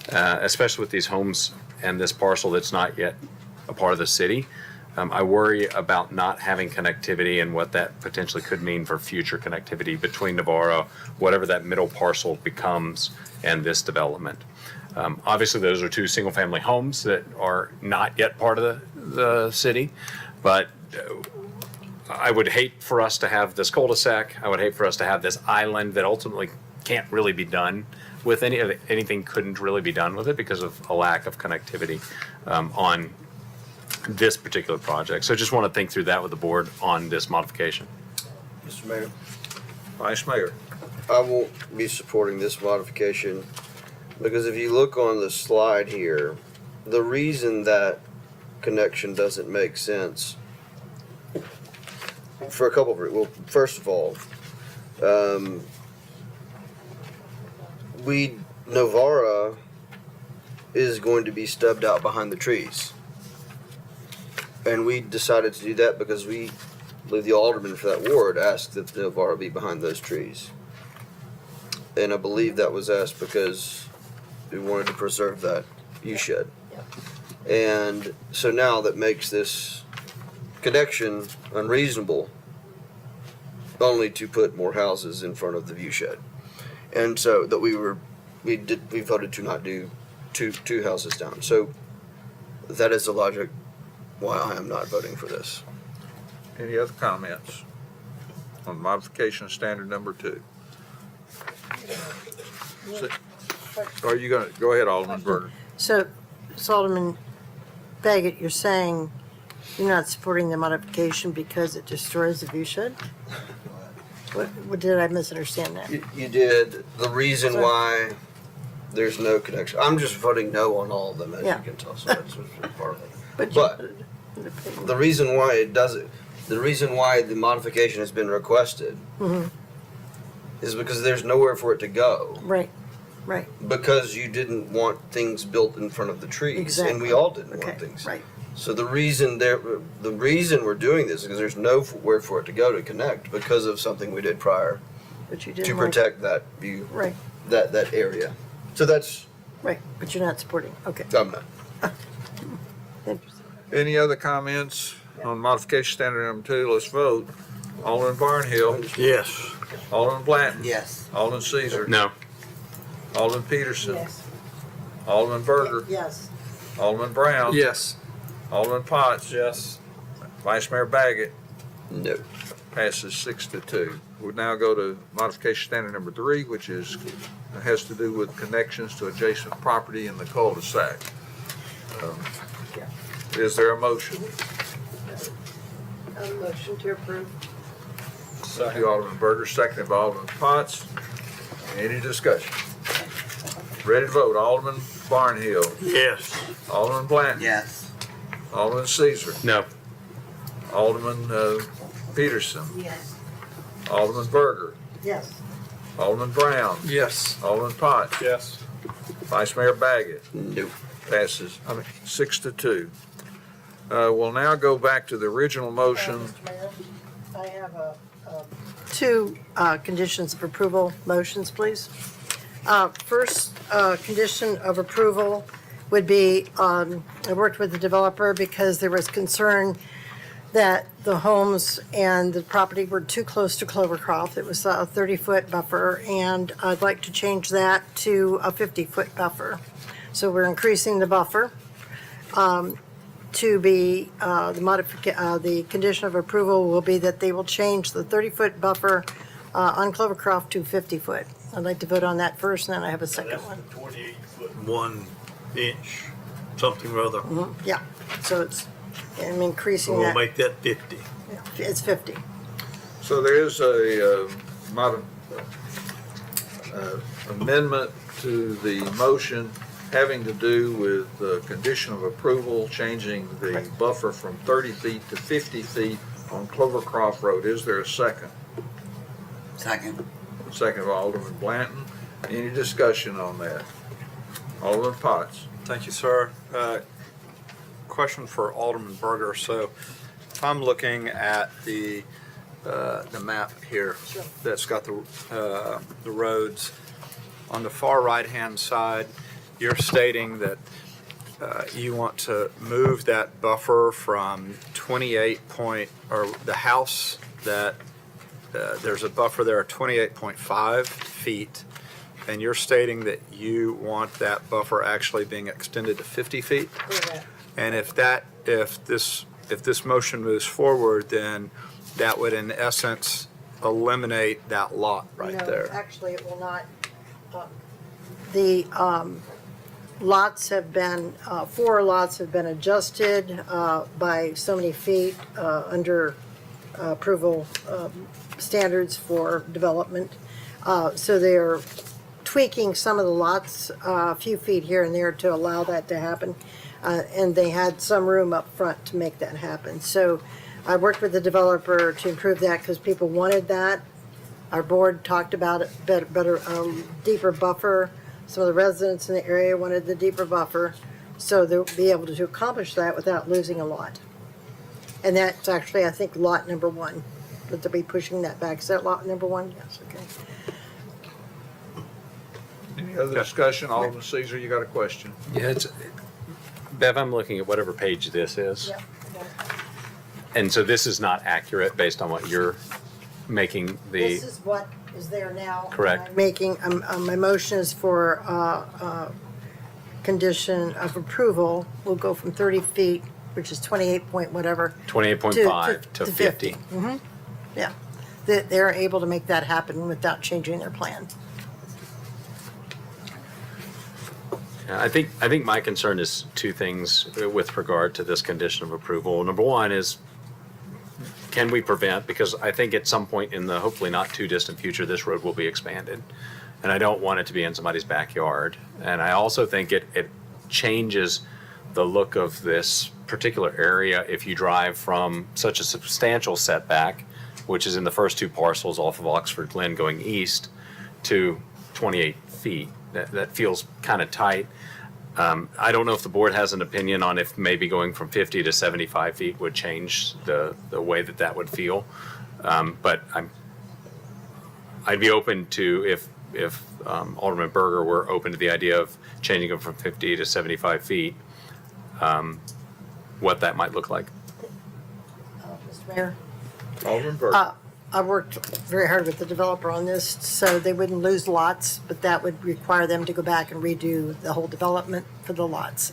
especially with these homes and this parcel that's not yet a part of the city. I worry about not having connectivity and what that potentially could mean for future connectivity between Navarro, whatever that middle parcel becomes, and this development. Obviously, those are two single-family homes that are not yet part of the city, but I would hate for us to have this cul-de-sac. I would hate for us to have this island that ultimately can't really be done with anything couldn't really be done with it because of a lack of connectivity on this particular project. So just want to think through that with the board on this modification. Mr. Mayor, Vice Mayor. I won't be supporting this modification because if you look on the slide here, the reason that connection doesn't make sense for a couple of reasons. Well, first of all, Novara is going to be stubbed out behind the trees. And we decided to do that because we believe the alderman for that ward asked that the Novara be behind those trees. And I believe that was asked because we wanted to preserve that view shed. And so now that makes this connection unreasonable only to put more houses in front of the view shed. And so that we voted to not do two houses down. So that is the logic why I am not voting for this. Any other comments on modification of standard number 2? Are you going to, go ahead, Alderman Berger. So Alderman Baggett, you're saying you're not supporting the modification because it destroys the view shed? What did I misunderstand that? You did. The reason why there's no connection, I'm just voting no on all of them, as you can tell, so that's part of it. But the reason why it doesn't, the reason why the modification has been requested is because there's nowhere for it to go. Right. Right. because you didn't want things built in front of the trees. And Exactly. we all didn't Okay, want things. right. So the reason we're doing this is because there's nowhere for it to go to connect because of something we did prior But you to didn't want. protect that view, Right, that area. So that's, right, but you're not supporting, okay. I'm not. Interesting. Any other comments on modification standard number 2? Let's vote. Alderman Barnhill. Yes. Alderman Blanton. Yes. Alderman Caesar. No. Alderman Peterson. Yes. Alderman Berger. Yes. Alderman Brown. Yes. Alderman Potts. Yes. Vice Mayor Baggett. No. Passes 6-2. We'll now go to modification standard number 3, which has to do with connections to adjacent property in the cul-de-sac. Is there a motion? A motion to approve. Thank you, Alderman Berger, seconded by Alderman Potts. Any discussion? Ready to vote. Alderman Barnhill. Yes. Alderman Blanton. Yes. Alderman Caesar. No. Alderman Peterson. Yes. Alderman Berger. Yes. Alderman Brown. Yes. Alderman Potts. Yes. Vice Mayor Baggett. Nope. Passes 6-2. We'll now go back to the original motion. Mr. Mayor, I have two conditions of approval motions, please. First condition of approval would be, I worked with the developer because there was concern that the homes and the property were too close to Clovercroft. It was a 30-foot buffer, and I'd like to change that to a 50-foot buffer. So we're increasing the buffer to be, the condition of approval will be that they will change the 30-foot buffer on Clovercroft to 50-foot. I'd like to vote on that first, and then I have a second That's one. 28 foot 1 inch, something or other. Yeah, so I'm increasing We'll that. make that 50. It's 50. So there is a amendment to the motion having to do with the condition of approval, changing the buffer from 30 feet to 50 feet on Clovercroft Road. Is there a second? Second. Second by Alderman Blanton. Any discussion on that? Alderman Potts. Thank you, sir. Question for Alderman Berger. So if I'm looking at the map here that's got the roads, on the far right-hand side, you're stating that you want to move that buffer from or the house that there's a buffer there of 28.5 feet, and you're stating that you want that buffer actually being extended to 50 feet? And if this motion moves forward, then that would in essence eliminate that lot right No, there. actually, it will not. The lots have been, 4 lots have been adjusted by so many feet under approval standards for development. So they're tweaking some of the lots, a few feet here and there to allow that to happen. And they had some room up front to make that happen. So I worked with the developer to improve that because people wanted that. Our board talked about it, better, deeper buffer. Some of the residents in the area wanted the deeper buffer, so they'll be able to accomplish that without losing a lot. And that's actually, I think, lot number 1, that they'll be pushing that back. Is that lot number 1? Yes, okay. Any other discussion? Alderman Caesar, you got a question? Yeah, Bev, I'm looking at whatever page this is. Yeah. And so this is not accurate based on what you're making the, This is what is there now. Correct. I'm making, my motion is for condition of approval. We'll go from 30 feet, which is 28 point whatever. 28.5 to 50. Yeah. They're able to make that happen without changing their plan. I think my concern is two things with regard to this condition of approval. Number one is, can we prevent, because I think at some point in the hopefully not too distant future, this road will be expanded. And I don't want it to be in somebody's backyard. And I also think it changes the look of this particular area if you drive from such a substantial setback, which is in the first 2 parcels off of Oxford Glen going east, to 28 feet. That feels kind of tight. I don't know if the board has an opinion on if maybe going from 50 to 75 feet would change the way that would feel. But I'd be open to, if Alderman Berger were open to the idea of changing them from 50 to 75 feet, what that might look like. Mr. Mayor? Alderman Berger. I worked very hard with the developer on this, so they wouldn't lose lots, but that would require them to go back and redo the whole development for the lots.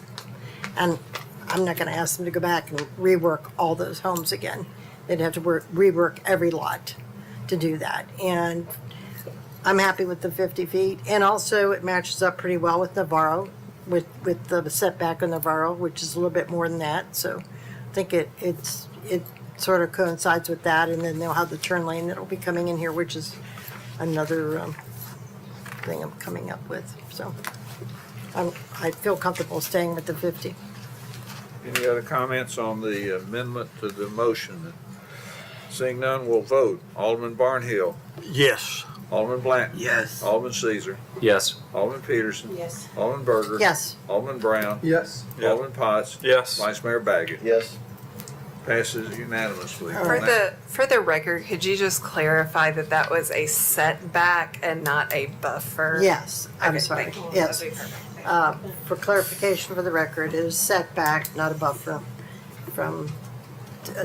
And I'm not gonna ask them to go back and rework all those homes again. They'd have to rework every lot to do that. And I'm happy with the 50 feet. And also, it matches up pretty well with Navarro, with the setback on Navarro, which is a little bit more than that. So I think it sort of coincides with that, and then they'll have the turn lane that'll be coming in here, which is another thing I'm coming up with. So I feel comfortable staying with the 50. Any other comments on the amendment to the motion? Seeing none, we'll vote. Alderman Barnhill. Yes. Alderman Blanton. Yes. Alderman Caesar. Yes. Alderman Peterson. Yes. Alderman Berger. Yes. Alderman Brown. Yes. Alderman Potts. Yes. Vice Mayor Baggett. Yes. Passes unanimously. For the record, could you just clarify that that was a setback and not a buffer? Yes, I'm Okay, sorry. thank you. Yes. That'd be perfect. For clarification for the record, it is setback, not a buffer, from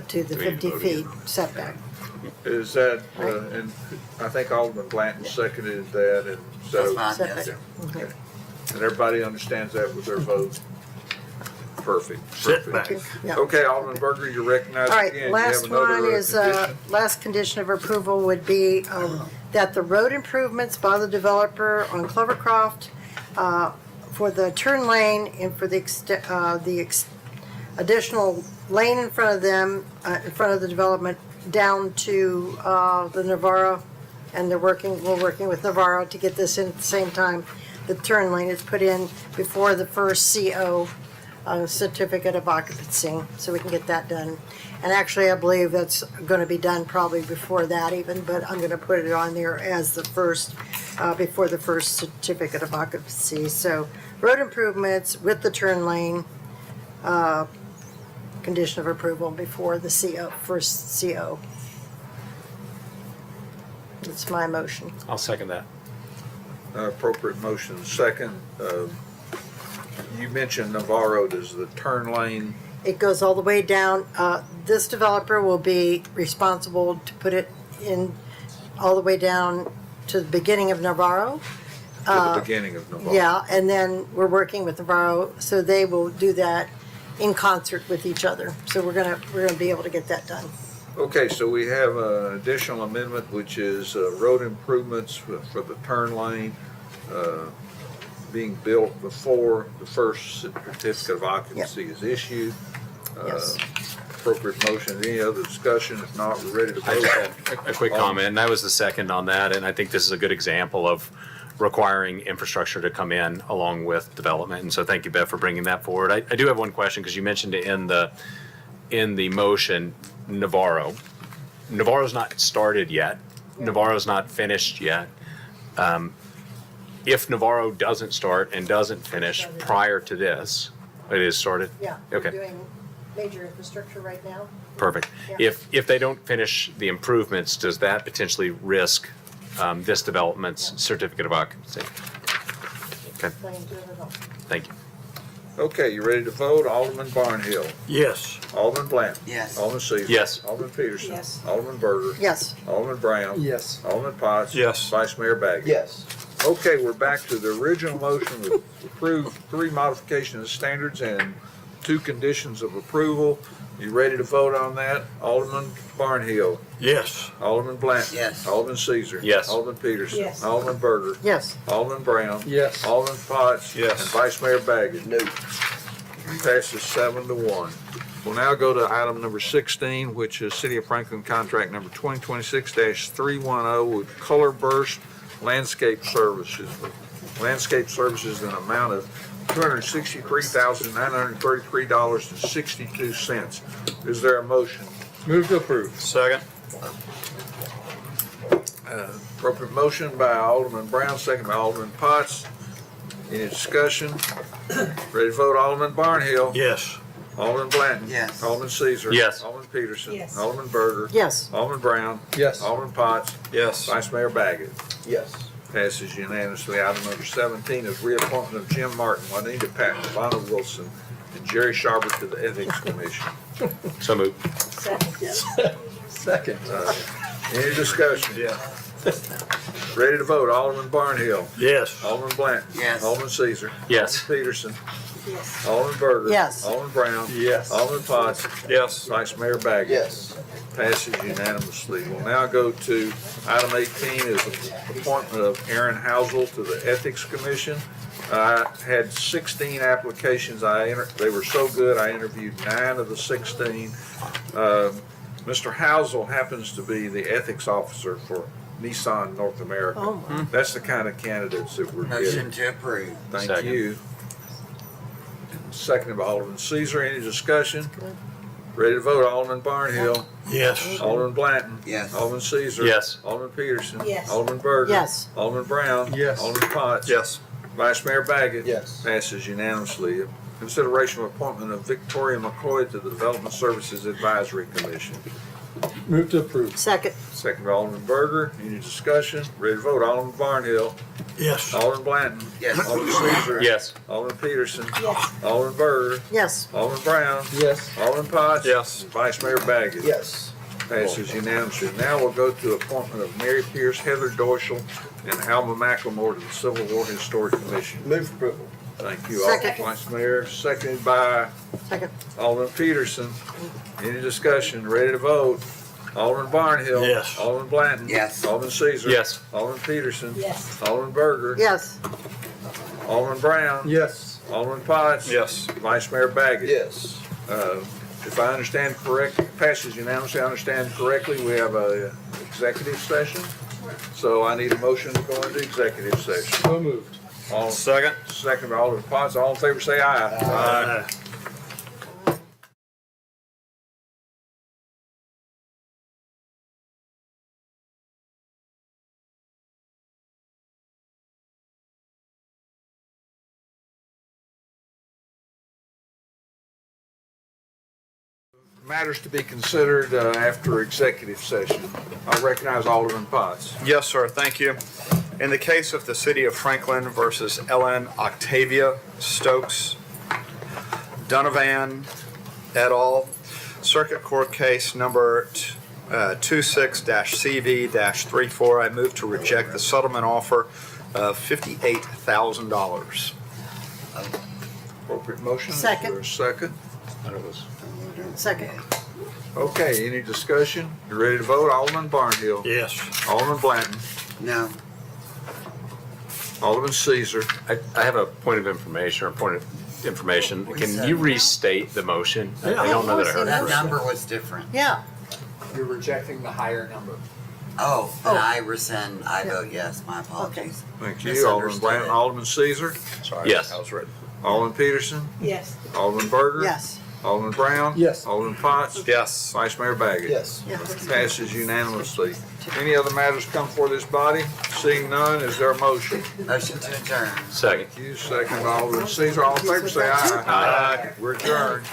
to the 50 feet setback. Is that, and I think Alderman Blanton seconded that, and so, That's fine, yes. Setback. Okay. and everybody understands that with their vote? Perfect. Setback. Yeah. Okay, Alderman Berger, you're recognized All again. right, You last have another, one is, condition? last condition of approval would be that the road improvements by the developer on Clovercroft for the turn lane and for the additional lane in front of them, in front of the development, down to the Navarro, and we're working with Navarro to get this in at the same time. The turn lane is put in before the first CO, certificate of occupancy, so we can get that done. And actually, I believe that's gonna be done probably before that even, but I'm gonna put it on there as the first, before the first certificate of occupancy. So road improvements with the turn lane, condition of approval before the CO, first CO. That's my motion. I'll second that. Appropriate motion second. You mentioned Navarro, does the turn lane, It goes all the way down. This developer will be responsible to put it in all the way down to the beginning of Navarro. to the beginning of Navarro? Yeah, and then we're working with Navarro, so they will do that in concert with each other. So we're gonna be able to get that done. Okay, so we have an additional amendment, which is road improvements for the turn lane being built before the first certificate of occupancy is issued. Yes. Appropriate motion. Any other discussion? If not, we're ready to I vote. just have a quick comment, and I was the second on that, and I think this is a good example of requiring infrastructure to come in along with development. And so thank you, Bev, for bringing that forward. I do have one question, because you mentioned it in the motion, Navarro. Navarro's not started yet. Navarro's not finished yet. If Navarro doesn't start and doesn't finish prior to this, it is started? Yeah. Okay. We're doing major infrastructure right now. Perfect. Yeah. If they don't finish the improvements, does that potentially risk this development's certificate of occupancy? Okay, Plan to do it all. thank you. Okay, you ready to vote? Alderman Barnhill. Yes. Alderman Blanton. Yes. Alderman Caesar. Yes. Alderman Peterson. Yes. Alderman Berger. Yes. Alderman Brown. Yes. Alderman Potts. Yes. Vice Mayor Baggett. Yes. Okay, we're back to the original motion with approved 3 modifications of standards and 2 conditions of approval. You ready to vote on that? Alderman Barnhill. Yes. Alderman Blanton. Yes. Alderman Caesar. Yes. Alderman Peterson. Yes. Alderman Berger. Yes. Alderman Brown. Yes. Alderman Potts. Yes. And Vice Mayor Baggett. No. Passes 7-1. We'll now go to item number 16, which is City of Franklin contract number 2026-310 with Color Burst Landscape Services. Landscape services in an amount of $263,933.62. Is there a motion? Move to approve. Second. Appropriate motion by Alderman Brown, second by Alderman Potts. Any discussion? Ready to vote, Alderman Barnhill. Yes. Alderman Blanton. Yes. Alderman Caesar. Yes. Alderman Peterson. Yes. Alderman Berger. Yes. Alderman Brown. Yes. Alderman Potts. Yes. Vice Mayor Baggett. Yes. Passes unanimously. Item number 17 is reappointment of Jim Martin, Juanita Patton, Lana Wilson, and Jerry Sharber to the Ethics Commission. So moved. Second. Any discussion? Yeah. Ready to vote, Alderman Barnhill. Yes. Alderman Blanton. Yes. Alderman Caesar. Yes. Alderman Peterson. Alderman Berger. Yes. Alderman Brown. Yes. Alderman Potts. Yes. Vice Mayor Baggett. Yes. Passes unanimously. We'll now go to item 18 is appointment of Aaron Housel to the Ethics Commission. I had 16 applications. They were so good, I interviewed 9 of the 16. Mr. Housel happens to be the ethics officer for Nissan North America. Oh, my. That's the kind of candidates that we're Motion getting. to approve. Thank Second. you. Seconded by Alderman Caesar. Any discussion? Ready to vote, Alderman Barnhill. Yes. Alderman Blanton. Yes. Alderman Caesar. Yes. Alderman Peterson. Yes. Alderman Berger. Yes. Alderman Brown. Yes. Alderman Potts. Yes. Vice Mayor Baggett. Yes. Passes unanimously. Consideration of appointment of Victoria McCoy to the Development Services Advisory Commission. Move to approve. Second. Second by Alderman Berger. Any discussion? Ready to vote, Alderman Barnhill. Yes. Alderman Blanton. Yes. Alderman Caesar. Yes. Alderman Peterson. Yes. Alderman Berger. Yes. Alderman Brown. Yes. Alderman Potts. Yes. And Vice Mayor Baggett. Yes. Passes unanimously. Now we'll go to appointment of Mary Pierce, Heather Dorschel, and Alma McLemore to the Civil War Historic Commission. Move for approval. Thank you, Second. Alderman Vice Mayor. Seconded by Second. Alderman Peterson. Any discussion? Ready to vote? Alderman Barnhill. Yes. Alderman Blanton. Yes. Alderman Caesar. Yes. Alderman Peterson. Yes. Alderman Berger. Yes. Alderman Brown. Yes. Alderman Potts. Yes. Vice Mayor Baggett. Yes. If I understand correctly, passes unanimously, I understand correctly, we have a executive session. So I need a motion to go into executive session. So moved. All Second. second by Alderman Potts, all in favor say aye. Aye. Matters to be considered after executive session. I recognize Alderman Potts. Yes, sir. Thank you. In the case of the City of Franklin versus Ellen Octavia Stokes Donovan et al., Circuit Court Case number 26-CV-34, I move to reject the settlement offer of $58,000. Appropriate motion. Second. Is there a second? Second. Okay, any discussion? You ready to vote? Alderman Barnhill. Yes. Alderman Blanton. No. Alderman Caesar. I have a point of information. Can you restate the motion? I don't know that I heard That it. number was different. Yeah. You're rejecting the higher number. Oh, then I rescind, I vote yes, my apologies. Thank you. Alderman Blanton. Alderman Caesar. Sorry. Yes. I was ready. Alderman Peterson. Yes. Alderman Berger. Yes. Alderman Brown. Yes. Alderman Potts. Yes. Vice Mayor Baggett. Yes. Passes unanimously. Any other matters come before this body? Seeing none, is there a motion? Motion to adjourn. Second. Thank you. Second by Alderman Caesar. All in favor say aye. Aye. We're adjourned.